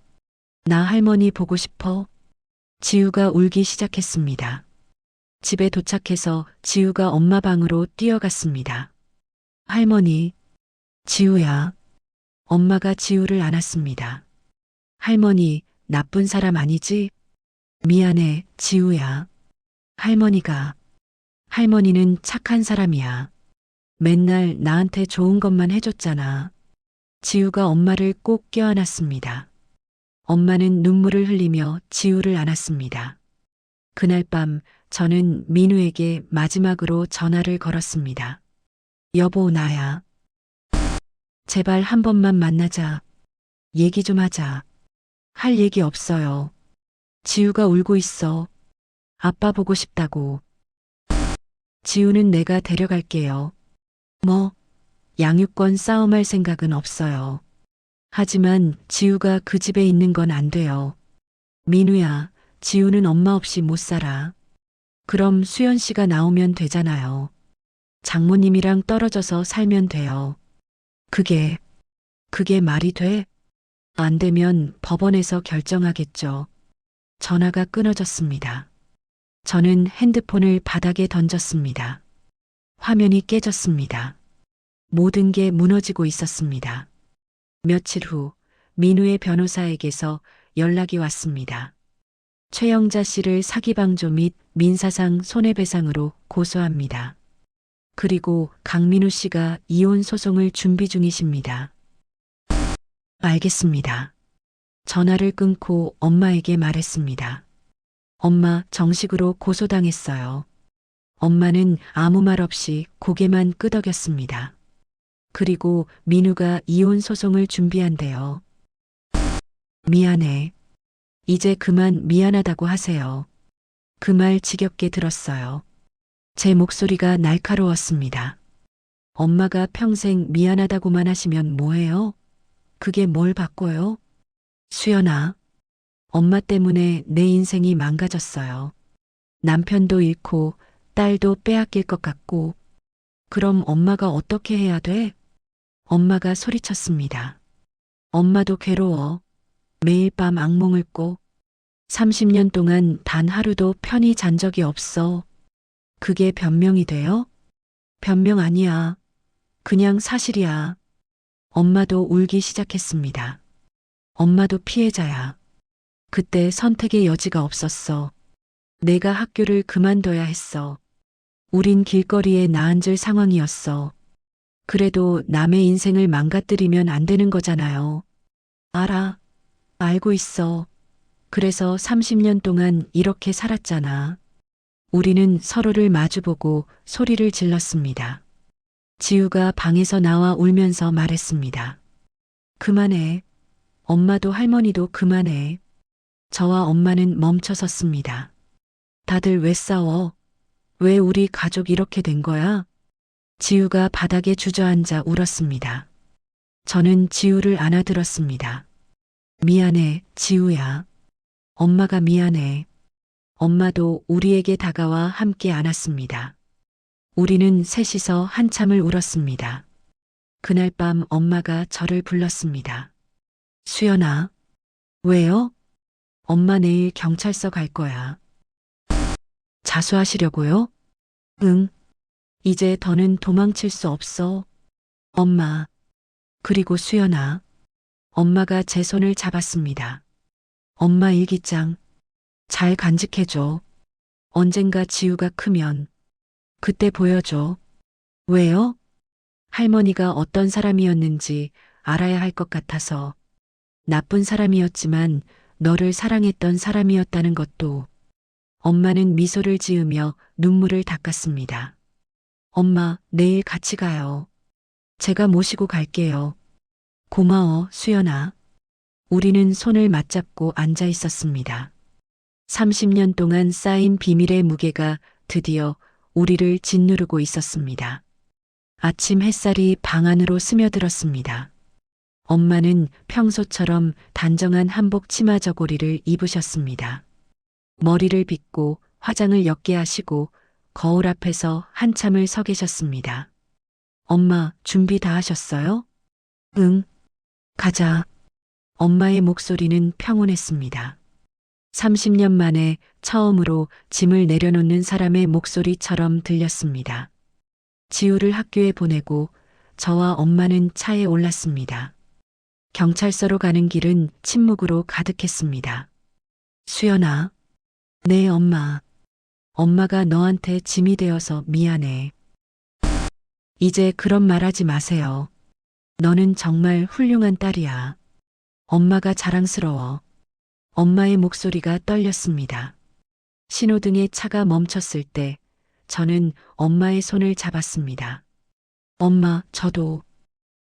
나 할머니 보고 싶어. 지우가 울기 시작했습니다. 집에 도착해서 지우가 엄마 방으로 뛰어갔습니다. 할머니, 지우야. 엄마가 지우를 안았습니다. 할머니, 나쁜 사람 아니지? 미안해, 지우야. 할머니는 착한 사람이야. 맨날 나한테 좋은 것만 해줬잖아. 지우가 엄마를 꼭 껴안았습니다. 엄마는 눈물을 흘리며 지우를 안았습니다. 그날 밤 저는 민우에게 마지막으로 전화를 걸었습니다. 여보, 나야. 제발 한 번만 만나자. 얘기 좀 하자. 할 얘기 없어요. 지우가 울고 있어. 아빠 보고 싶다고. 지우는 내가 데려갈게요. 뭐, 양육권 싸움할 생각은 없어요. 하지만 지우가 그 집에 있는 건 안 돼요. 민우야, 지우는 엄마 없이 못 살아. 그럼 수연 씨가 나오면 되잖아요. 장모님이랑 떨어져서 살면 돼요. 그게 말이 돼? 안 되면 법원에서 결정하겠죠. 전화가 끊어졌습니다. 저는 핸드폰을 바닥에 던졌습니다. 화면이 깨졌습니다. 모든 게 무너지고 있었습니다. 며칠 후 민우의 변호사에게서 연락이 왔습니다. 최영자 씨를 사기방조 및 민사상 손해배상으로 고소합니다. 그리고 강민우 씨가 이혼 소송을 준비 중이십니다. 알겠습니다. 전화를 끊고 엄마에게 말했습니다. 엄마, 정식으로 고소당했어요. 엄마는 아무 말 없이 고개만 끄덕였습니다. 그리고 민우가 이혼 소송을 준비한대요. 미안해. 이제 그만 미안하다고 하세요. 그 말 지겹게 들었어요. 제 목소리가 날카로웠습니다. 엄마가 평생 미안하다고만 하시면 뭐해요? 그게 뭘 바꿔요? 수연아, 엄마 때문에 내 인생이 망가졌어요. 남편도 잃고 딸도 빼앗길 것 같고, 그럼 엄마가 어떻게 해야 돼? 엄마가 소리쳤습니다. 엄마도 괴로워. 매일 밤 악몽을 꿔. 30년 동안 단 하루도 편히 잔 적이 없어. 그게 변명이 돼요? 변명 아니야. 그냥 사실이야. 엄마도 울기 시작했습니다. 엄마도 피해자야. 그때 선택의 여지가 없었어. 내가 학교를 그만둬야 했어. 우린 길거리에 나앉을 상황이었어. 그래도 남의 인생을 망가뜨리면 안 되는 거잖아요. 알아. 알고 있어. 그래서 30년 동안 이렇게 살았잖아. 우리는 서로를 마주보고 소리를 질렀습니다. 지우가 방에서 나와 울면서 말했습니다. 그만해. 엄마도 할머니도 그만해. 저와 엄마는 멈춰섰습니다. 다들 왜 싸워? 왜 우리 가족 이렇게 된 거야? 지우가 바닥에 주저앉아 울었습니다. 저는 지우를 안아들었습니다. 미안해, 지우야. 엄마가 미안해. 엄마도 우리에게 다가와 함께 안았습니다. 우리는 셋이서 한참을 울었습니다. 그날 밤 엄마가 저를 불렀습니다. 수연아. 왜요? 엄마 내일 경찰서 갈 거야. 자수하시려고요? 응. 이제 더는 도망칠 수 없어. 엄마. 그리고 수연아. 엄마가 제 손을 잡았습니다. 엄마 일기장. 잘 간직해줘. 언젠가 지우가 크면 그때 보여줘. 왜요? 할머니가 어떤 사람이었는지 알아야 할 것 같아서. 나쁜 사람이었지만 너를 사랑했던 사람이었다는 것도. 엄마는 미소를 지으며 눈물을 닦았습니다. 엄마, 내일 같이 가요. 제가 모시고 갈게요. 고마워, 수연아. 우리는 손을 맞잡고 앉아 있었습니다. 30년 동안 쌓인 비밀의 무게가 드디어 우리를 짓누르고 있었습니다. 아침 햇살이 방 안으로 스며들었습니다. 엄마는 평소처럼 단정한 한복 치마 저고리를 입으셨습니다. 머리를 빗고 화장을 옅게 하시고 거울 앞에서 한참을 서 계셨습니다. 엄마, 준비 다 하셨어요? 응. 가자. 엄마의 목소리는 평온했습니다. 30년 만에 처음으로 짐을 내려놓는 사람의 목소리처럼 들렸습니다. 지우를 학교에 보내고 저와 엄마는 차에 올랐습니다. 경찰서로 가는 길은 침묵으로 가득했습니다. 수연아. 네, 엄마. 엄마가 너한테 짐이 되어서 미안해. 이제 그런 말 하지 마세요. 너는 정말 훌륭한 딸이야. 엄마가 자랑스러워. 엄마의 목소리가 떨렸습니다. 신호등에 차가 멈췄을 때 저는 엄마의 손을 잡았습니다. 엄마, 저도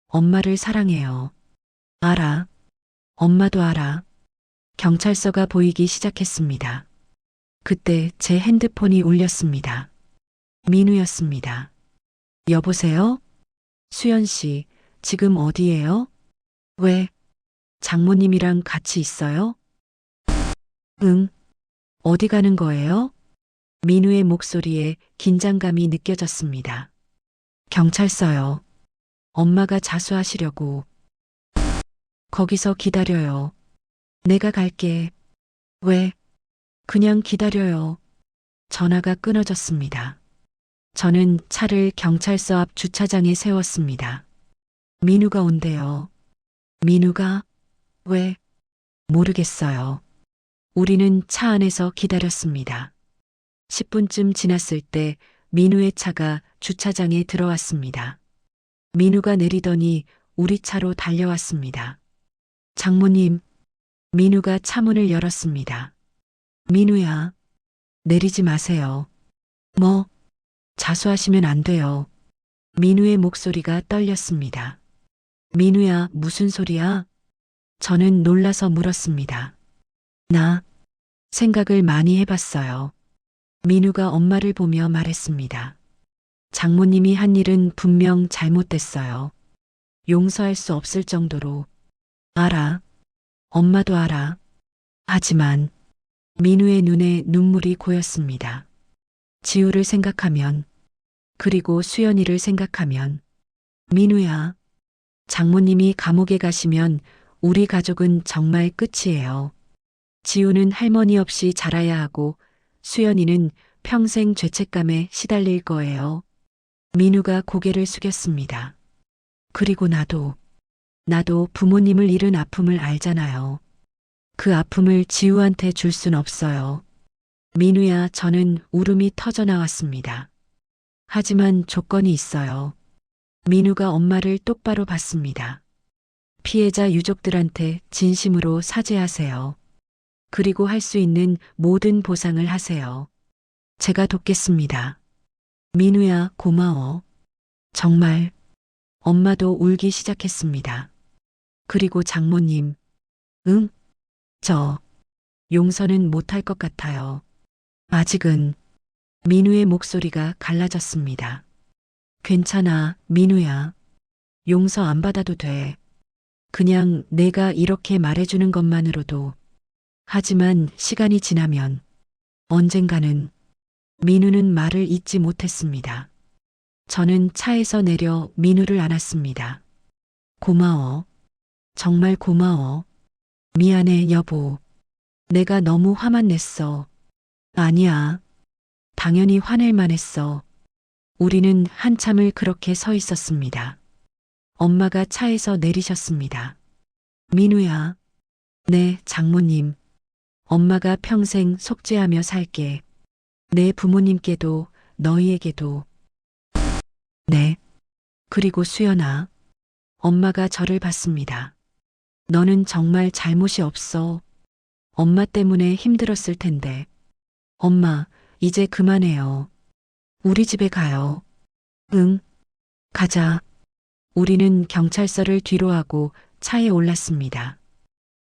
엄마를 사랑해요. 알아. 엄마도 알아. 경찰서가 보이기 시작했습니다. 그때 제 핸드폰이 울렸습니다. 민우였습니다. 여보세요? 수연 씨, 지금 어디예요? 왜? 장모님이랑 같이 있어요? 응. 어디 가는 거예요? 민우의 목소리에 긴장감이 느껴졌습니다. 경찰서요. 엄마가 자수하시려고. 거기서 기다려요. 내가 갈게. 왜? 그냥 기다려요. 전화가 끊어졌습니다. 저는 차를 경찰서 앞 주차장에 세웠습니다. 민우가 온대요. 민우가? 왜? 모르겠어요. 우리는 차 안에서 기다렸습니다. 10분쯤 지났을 때 민우의 차가 주차장에 들어왔습니다. 민우가 내리더니 우리 차로 달려왔습니다. 장모님, 민우가 차문을 열었습니다. 민우야, 내리지 마세요. 뭐, 자수하시면 안 돼요. 민우의 목소리가 떨렸습니다. 민우야, 무슨 소리야? 저는 놀라서 물었습니다. 나 생각을 많이 해봤어요. 민우가 엄마를 보며 말했습니다. 장모님이 한 일은 분명 잘못됐어요. 용서할 수 없을 정도로. 알아. 엄마도 알아. 하지만 민우의 눈에 눈물이 고였습니다. 지우를 생각하면, 그리고 수연이를 생각하면, 민우야, 장모님이 감옥에 가시면 우리 가족은 정말 끝이에요. 지우는 할머니 없이 자라야 하고 수연이는 평생 죄책감에 시달릴 거예요. 민우가 고개를 숙였습니다. 그리고 나도 부모님을 잃은 아픔을 알잖아요. 그 아픔을 지우한테 줄 순 없어요. 민우야, 저는 울음이 터져 나왔습니다. 하지만 조건이 있어요. 민우가 엄마를 똑바로 봤습니다. 피해자 유족들한테 진심으로 사죄하세요. 그리고 할 수 있는 모든 보상을 하세요. 제가 돕겠습니다. 민우야, 고마워. 정말. 엄마도 울기 시작했습니다. 그리고 장모님, 응? 저 용서는 못할 것 같아요. 아직은. 민우의 목소리가 갈라졌습니다. 괜찮아, 민우야. 용서 안 받아도 돼. 그냥 내가 이렇게 말해주는 것만으로도. 하지만 시간이 지나면 언젠가는. 민우는 말을 잇지 못했습니다. 저는 차에서 내려 민우를 안았습니다. 고마워. 정말 고마워. 미안해, 여보. 내가 너무 화만 냈어. 아니야. 당연히 화낼 만했어. 우리는 한참을 그렇게 서 있었습니다. 엄마가 차에서 내리셨습니다. 민우야. 네, 장모님. 엄마가 평생 속죄하며 살게. 내 부모님께도 너희에게도. 네. 그리고 수연아. 엄마가 저를 봤습니다. 너는 정말 잘못이 없어. 엄마 때문에 힘들었을 텐데. 엄마, 이제 그만해요. 우리 집에 가요. 응, 가자. 우리는 경찰서를 뒤로하고 차에 올랐습니다.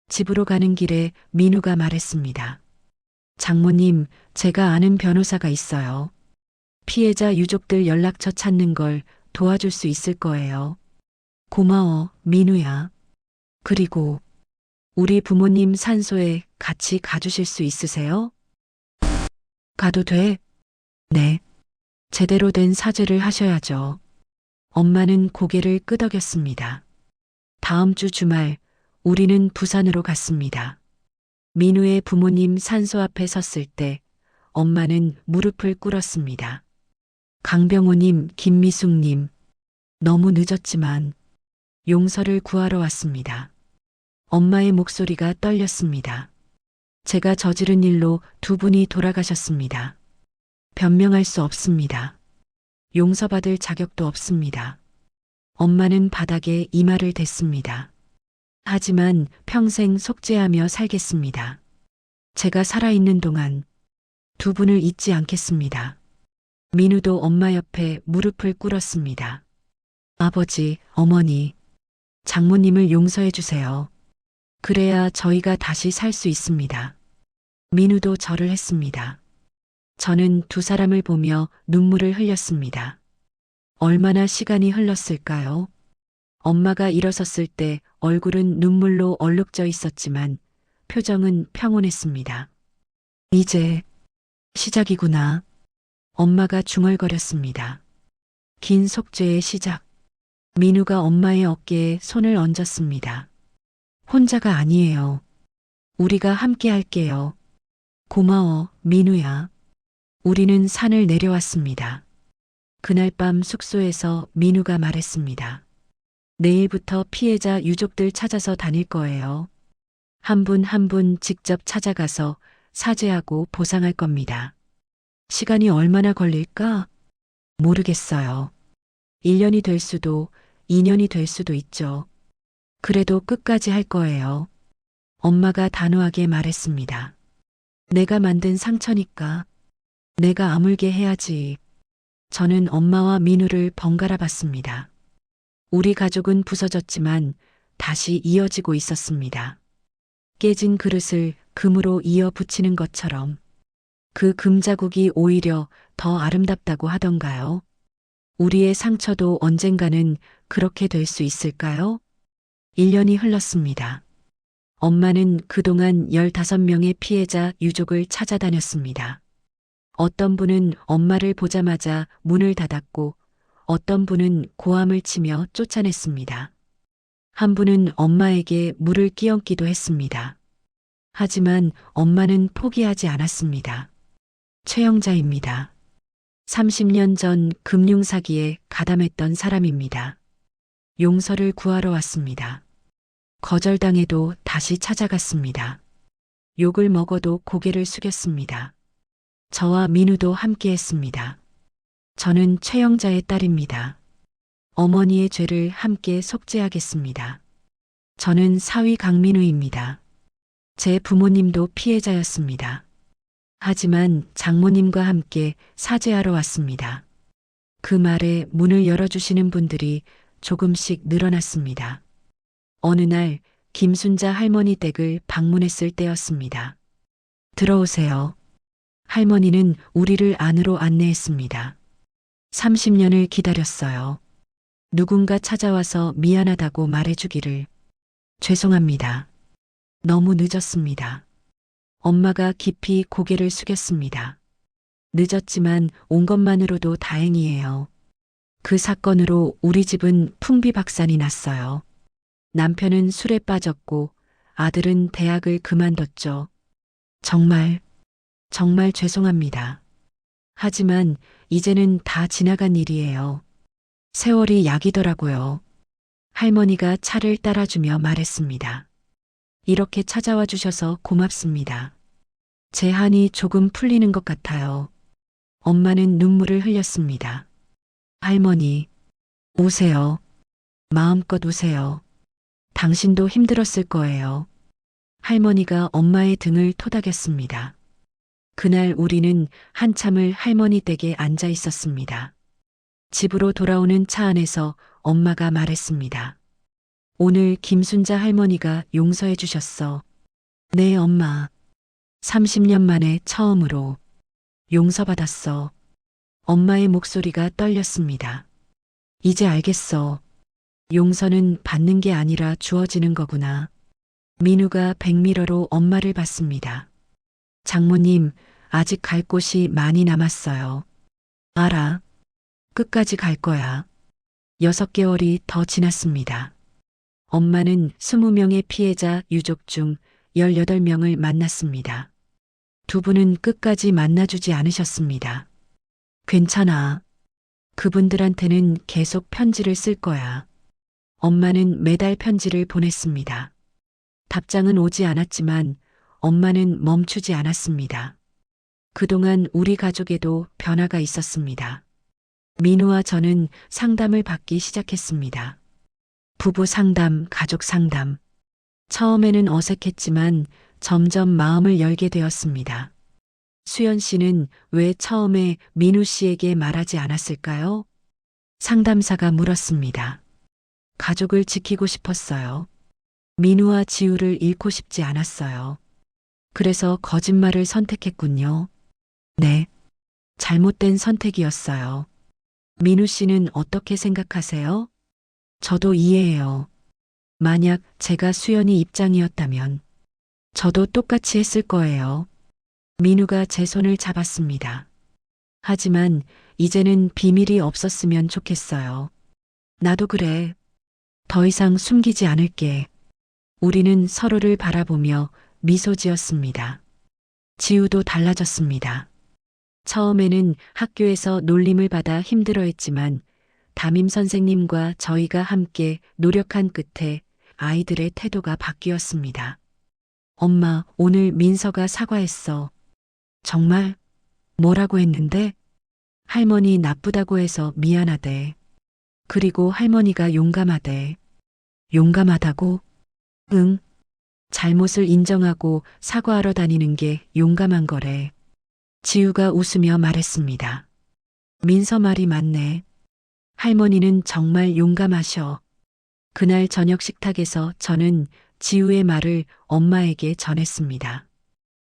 집으로 가는 길에 민우가 말했습니다. 장모님, 제가 아는 변호사가 있어요. 피해자 유족들 연락처 찾는 걸 도와줄 수 있을 거예요. 고마워, 민우야. 그리고 우리 부모님 산소에 같이 가주실 수 있으세요? 가도 돼? 네. 제대로 된 사죄를 하셔야죠. 엄마는 고개를 끄덕였습니다. 다음 주 주말 우리는 부산으로 갔습니다. 민우의 부모님 산소 앞에 섰을 때 엄마는 무릎을 꿇었습니다. 강병호님, 김미숙님, 너무 늦었지만 용서를 구하러 왔습니다. 엄마의 목소리가 떨렸습니다. 제가 저지른 일로 두 분이 돌아가셨습니다. 변명할 수 없습니다. 용서받을 자격도 없습니다. 엄마는 바닥에 이마를 댔습니다. 하지만 평생 속죄하며 살겠습니다. 제가 살아있는 동안 두 분을 잊지 않겠습니다. 민우도 엄마 옆에 무릎을 꿇었습니다. 아버지, 어머니, 장모님을 용서해 주세요. 그래야 저희가 다시 살 수 있습니다. 민우도 절을 했습니다. 저는 두 사람을 보며 눈물을 흘렸습니다. 얼마나 시간이 흘렀을까요? 엄마가 일어섰을 때 얼굴은 눈물로 얼룩져 있었지만 표정은 평온했습니다. 이제 시작이구나. 엄마가 중얼거렸습니다. 긴 속죄의 시작. 민우가 엄마의 어깨에 손을 얹었습니다. 혼자가 아니에요. 우리가 함께 할게요. 고마워, 민우야. 우리는 산을 내려왔습니다. 그날 밤 숙소에서 민우가 말했습니다. 내일부터 피해자 유족들 찾아서 다닐 거예요. 한 분 한 분 직접 찾아가서 사죄하고 보상할 겁니다. 시간이 얼마나 걸릴까? 모르겠어요. 1년이 될 수도 2년이 될 수도 있죠. 그래도 끝까지 할 거예요. 엄마가 단호하게 말했습니다. 내가 만든 상처니까 내가 아물게 해야지. 저는 엄마와 민우를 번갈아 봤습니다. 우리 가족은 부서졌지만 다시 이어지고 있었습니다. 깨진 그릇을 금으로 이어 붙이는 것처럼 그 금자국이 오히려 더 아름답다고 하던가요? 우리의 상처도 언젠가는 그렇게 될 수 있을까요? 1년이 흘렀습니다. 엄마는 그동안 15명의 피해자 유족을 찾아다녔습니다. 어떤 분은 엄마를 보자마자 문을 닫았고 어떤 분은 고함을 치며 쫓아냈습니다. 한 분은 엄마에게 물을 끼얹기도 했습니다. 하지만 엄마는 포기하지 않았습니다. 최영자입니다. 30년 전 금융사기에 가담했던 사람입니다. 용서를 구하러 왔습니다. 거절당해도 다시 찾아갔습니다. 욕을 먹어도 고개를 숙였습니다. 저와 민우도 함께 했습니다. 저는 최영자의 딸입니다. 어머니의 죄를 함께 속죄하겠습니다. 저는 사위 강민우입니다. 제 부모님도 피해자였습니다. 하지만 장모님과 함께 사죄하러 왔습니다. 그 말에 문을 열어주시는 분들이 조금씩 늘어났습니다. 어느 날 김순자 할머니 댁을 방문했을 때였습니다. 들어오세요. 할머니는 우리를 안으로 안내했습니다. 30년을 기다렸어요. 누군가 찾아와서 미안하다고 말해주기를. 죄송합니다. 너무 늦었습니다. 엄마가 깊이 고개를 숙였습니다. 늦었지만 온 것만으로도 다행이에요. 그 사건으로 우리 집은 풍비박산이 났어요. 남편은 술에 빠졌고 아들은 대학을 그만뒀죠. 정말 죄송합니다. 하지만 이제는 다 지나간 일이에요. 세월이 약이더라고요. 할머니가 차를 따라주며 말했습니다. 이렇게 찾아와 주셔서 고맙습니다. 제 한이 조금 풀리는 것 같아요. 엄마는 눈물을 흘렸습니다. 할머니, 우세요. 마음껏 우세요. 당신도 힘들었을 거예요. 할머니가 엄마의 등을 토닥였습니다. 그날 우리는 한참을 할머니 댁에 앉아 있었습니다. 집으로 돌아오는 차 안에서 엄마가 말했습니다. 오늘 김순자 할머니가 용서해 주셨어. 네, 엄마. 30년 만에 처음으로 용서받았어. 엄마의 목소리가 떨렸습니다. 이제 알겠어. 용서는 받는 게 아니라 주어지는 거구나. 민우가 백미러로 엄마를 봤습니다. 장모님, 아직 갈 곳이 많이 남았어요. 알아. 끝까지 갈 거야. 6개월이 더 지났습니다. 엄마는 20명의 피해자 유족 중 18명을 만났습니다. 두 분은 끝까지 만나주지 않으셨습니다. 괜찮아. 그분들한테는 계속 편지를 쓸 거야. 엄마는 매달 편지를 보냈습니다. 답장은 오지 않았지만 엄마는 멈추지 않았습니다. 그동안 우리 가족에도 변화가 있었습니다. 민우와 저는 상담을 받기 시작했습니다. 부부 상담, 가족 상담. 처음에는 어색했지만 점점 마음을 열게 되었습니다. 수연 씨는 왜 처음에 민우 씨에게 말하지 않았을까요? 상담사가 물었습니다. 가족을 지키고 싶었어요. 민우와 지우를 잃고 싶지 않았어요. 그래서 거짓말을 선택했군요. 네. 잘못된 선택이었어요. 민우 씨는 어떻게 생각하세요? 저도 이해해요. 만약 제가 수연이 입장이었다면 저도 똑같이 했을 거예요. 민우가 제 손을 잡았습니다. 하지만 이제는 비밀이 없었으면 좋겠어요. 나도 그래. 더 이상 숨기지 않을게. 우리는 서로를 바라보며 미소 지었습니다. 지우도 달라졌습니다. 처음에는 학교에서 놀림을 받아 힘들어했지만 담임 선생님과 저희가 함께 노력한 끝에 아이들의 태도가 바뀌었습니다. 엄마, 오늘 민서가 사과했어. 정말? 뭐라고 했는데? 할머니 나쁘다고 해서 미안하대. 그리고 할머니가 용감하대. 용감하다고? 응. 잘못을 인정하고 사과하러 다니는 게 용감한 거래. 지우가 웃으며 말했습니다. 민서 말이 맞네. 할머니는 정말 용감하셔. 그날 저녁 식탁에서 저는 지우의 말을 엄마에게 전했습니다.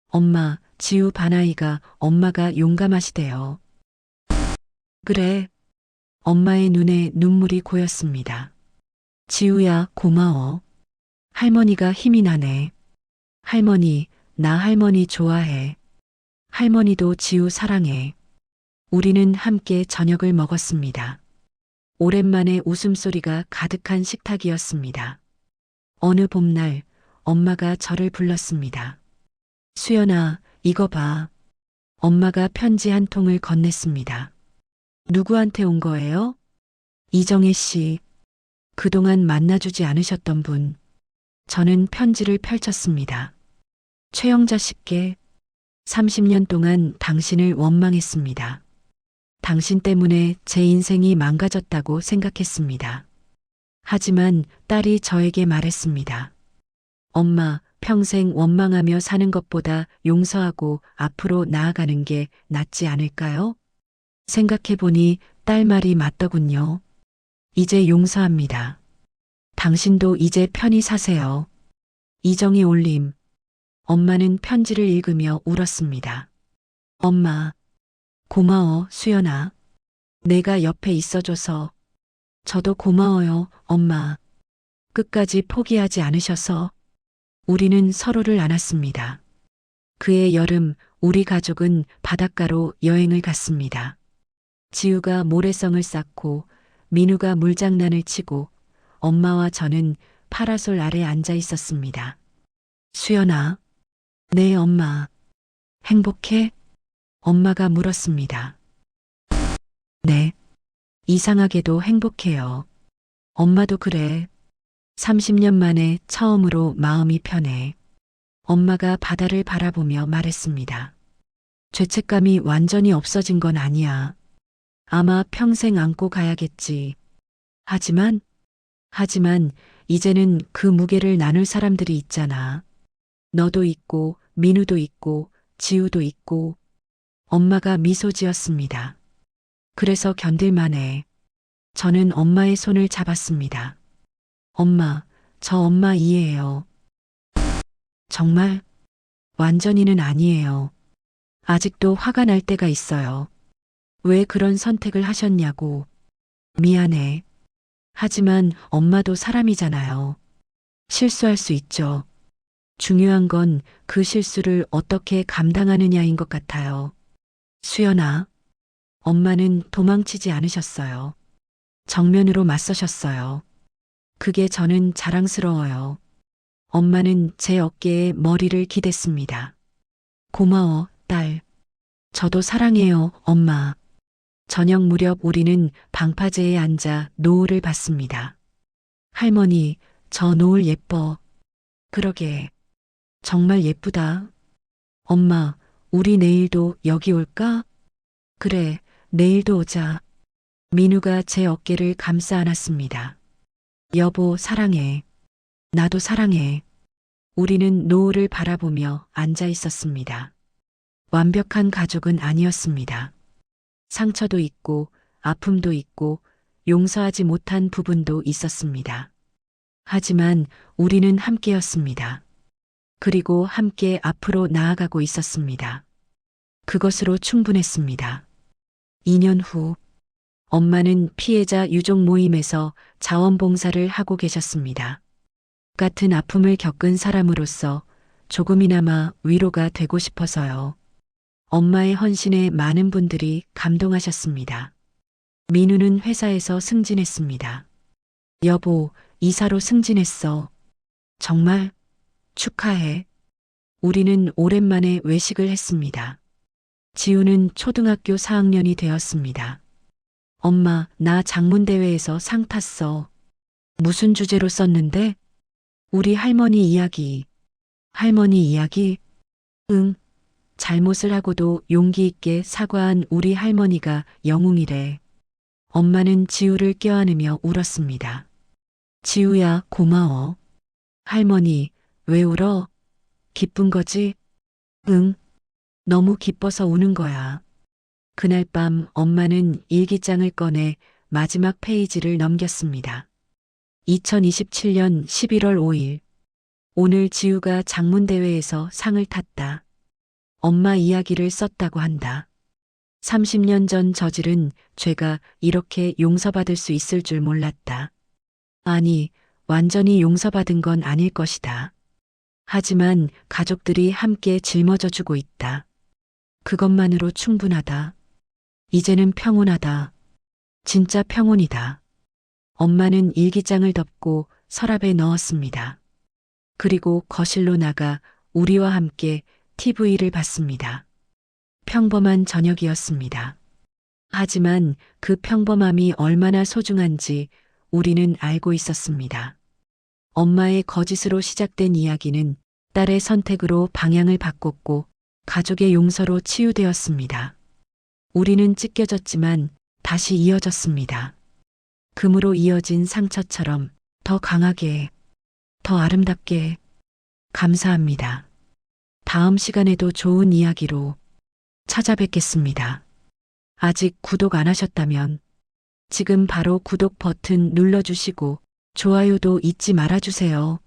엄마, 지우 반아이가 엄마가 용감하시대요. 그래. 엄마의 눈에 눈물이 고였습니다. 지우야, 고마워. 할머니가 힘이 나네. 할머니, 나 할머니 좋아해. 할머니도 지우 사랑해. 우리는 함께 저녁을 먹었습니다. 오랜만에 웃음소리가 가득한 식탁이었습니다. 어느 봄날 엄마가 저를 불렀습니다. 수연아, 이거 봐. 엄마가 편지 한 통을 건넸습니다. 누구한테 온 거예요? 이정혜 씨. 그동안 만나주지 않으셨던 분. 저는 편지를 펼쳤습니다. 최영자 씨께 30년 동안 당신을 원망했습니다. 당신 때문에 제 인생이 망가졌다고 생각했습니다. 하지만 딸이 저에게 말했습니다. 엄마, 평생 원망하며 사는 것보다 용서하고 앞으로 나아가는 게 낫지 않을까요? 생각해보니 딸 말이 맞더군요. 이제 용서합니다. 당신도 이제 편히 사세요. 이정희 올림. 엄마는 편지를 읽으며 울었습니다. 엄마, 고마워, 수연아. 내가 옆에 있어줘서. 저도 고마워요, 엄마. 끝까지 포기하지 않으셔서. 우리는 서로를 안았습니다. 그해 여름, 우리 가족은 바닷가로 여행을 갔습니다. 지우가 모래성을 쌓고 민우가 물장난을 치고 엄마와 저는 파라솔 아래 앉아 있었습니다. 수연아. 네, 엄마. 행복해? 엄마가 물었습니다. 네. 이상하게도 행복해요. 엄마도 그래. 30년 만에 처음으로 마음이 편해. 엄마가 바다를 바라보며 말했습니다. 죄책감이 완전히 없어진 건 아니야. 아마 평생 안고 가야겠지. 하지만 이제는 그 무게를 나눌 사람들이 있잖아. 너도 있고, 민우도 있고, 지우도 있고. 엄마가 미소 지었습니다. 그래서 견딜만해. 저는 엄마의 손을 잡았습니다. 엄마, 저 엄마 이해해요. 정말? 완전히는 아니에요. 아직도 화가 날 때가 있어요. 왜 그런 선택을 하셨냐고. 미안해. 하지만 엄마도 사람이잖아요. 실수할 수 있죠. 중요한 건 그 실수를 어떻게 감당하느냐인 것 같아요. 수연아, 엄마는 도망치지 않으셨어요. 정면으로 맞서셨어요. 그게 저는 자랑스러워요. 엄마는 제 어깨에 머리를 기댔습니다. 고마워, 딸. 저도 사랑해요, 엄마. 저녁 무렵 우리는 방파제에 앉아 노을을 봤습니다. 할머니, 저 노을 예뻐. 그러게. 정말 예쁘다. 엄마, 우리 내일도 여기 올까? 그래, 내일도 오자. 민우가 제 어깨를 감싸 안았습니다. 여보, 사랑해. 나도 사랑해. 우리는 노을을 바라보며 앉아 있었습니다. 완벽한 가족은 아니었습니다. 상처도 있고, 아픔도 있고, 용서하지 못한 부분도 있었습니다. 하지만 우리는 함께였습니다. 그리고 함께 앞으로 나아가고 있었습니다. 그것으로 충분했습니다. 2년 후, 엄마는 피해자 유족 모임에서 자원봉사를 하고 계셨습니다. 같은 아픔을 겪은 사람으로서 조금이나마 위로가 되고 싶어서요. 엄마의 헌신에 많은 분들이 감동하셨습니다. 민우는 회사에서 승진했습니다. 여보, 이사로 승진했어. 정말? 축하해. 우리는 오랜만에 외식을 했습니다. 지우는 초등학교 4학년이 되었습니다. 엄마, 나 장문대회에서 상 탔어. 무슨 주제로 썼는데? 우리 할머니 이야기. 할머니 이야기? 응. 잘못을 하고도 용기 있게 사과한 우리 할머니가 영웅이래. 엄마는 지우를 껴안으며 울었습니다. 지우야, 고마워. 할머니, 왜 울어? 기쁜 거지? 응. 너무 기뻐서 우는 거야. 그날 밤 엄마는 일기장을 꺼내 마지막 페이지를 넘겼습니다. 2027년 11월 5일. 오늘 지우가 장문대회에서 상을 탔다. 엄마 이야기를 썼다고 한다. 30년 전 저지른 죄가 이렇게 용서받을 수 있을 줄 몰랐다. 아니, 완전히 용서받은 건 아닐 것이다. 하지만 가족들이 함께 짊어져 주고 있다. 그것만으로 충분하다. 이제는 평온하다. 진짜 평온이다. 엄마는 일기장을 덮고 서랍에 넣었습니다. 그리고 거실로 나가 우리와 함께 TV를 봤습니다. 평범한 저녁이었습니다. 하지만 그 평범함이 얼마나 소중한지 우리는 알고 있었습니다. 엄마의 거짓으로 시작된 이야기는 딸의 선택으로 방향을 바꿨고 가족의 용서로 치유되었습니다. 우리는 찢겨졌지만 다시 이어졌습니다. 금으로 이어진 상처처럼 더 강하게, 더 아름답게. 감사합니다. 다음 시간에도 좋은 이야기로 찾아뵙겠습니다. 아직 구독 안 하셨다면 지금 바로 구독 버튼 눌러주시고 좋아요도 잊지 말아주세요.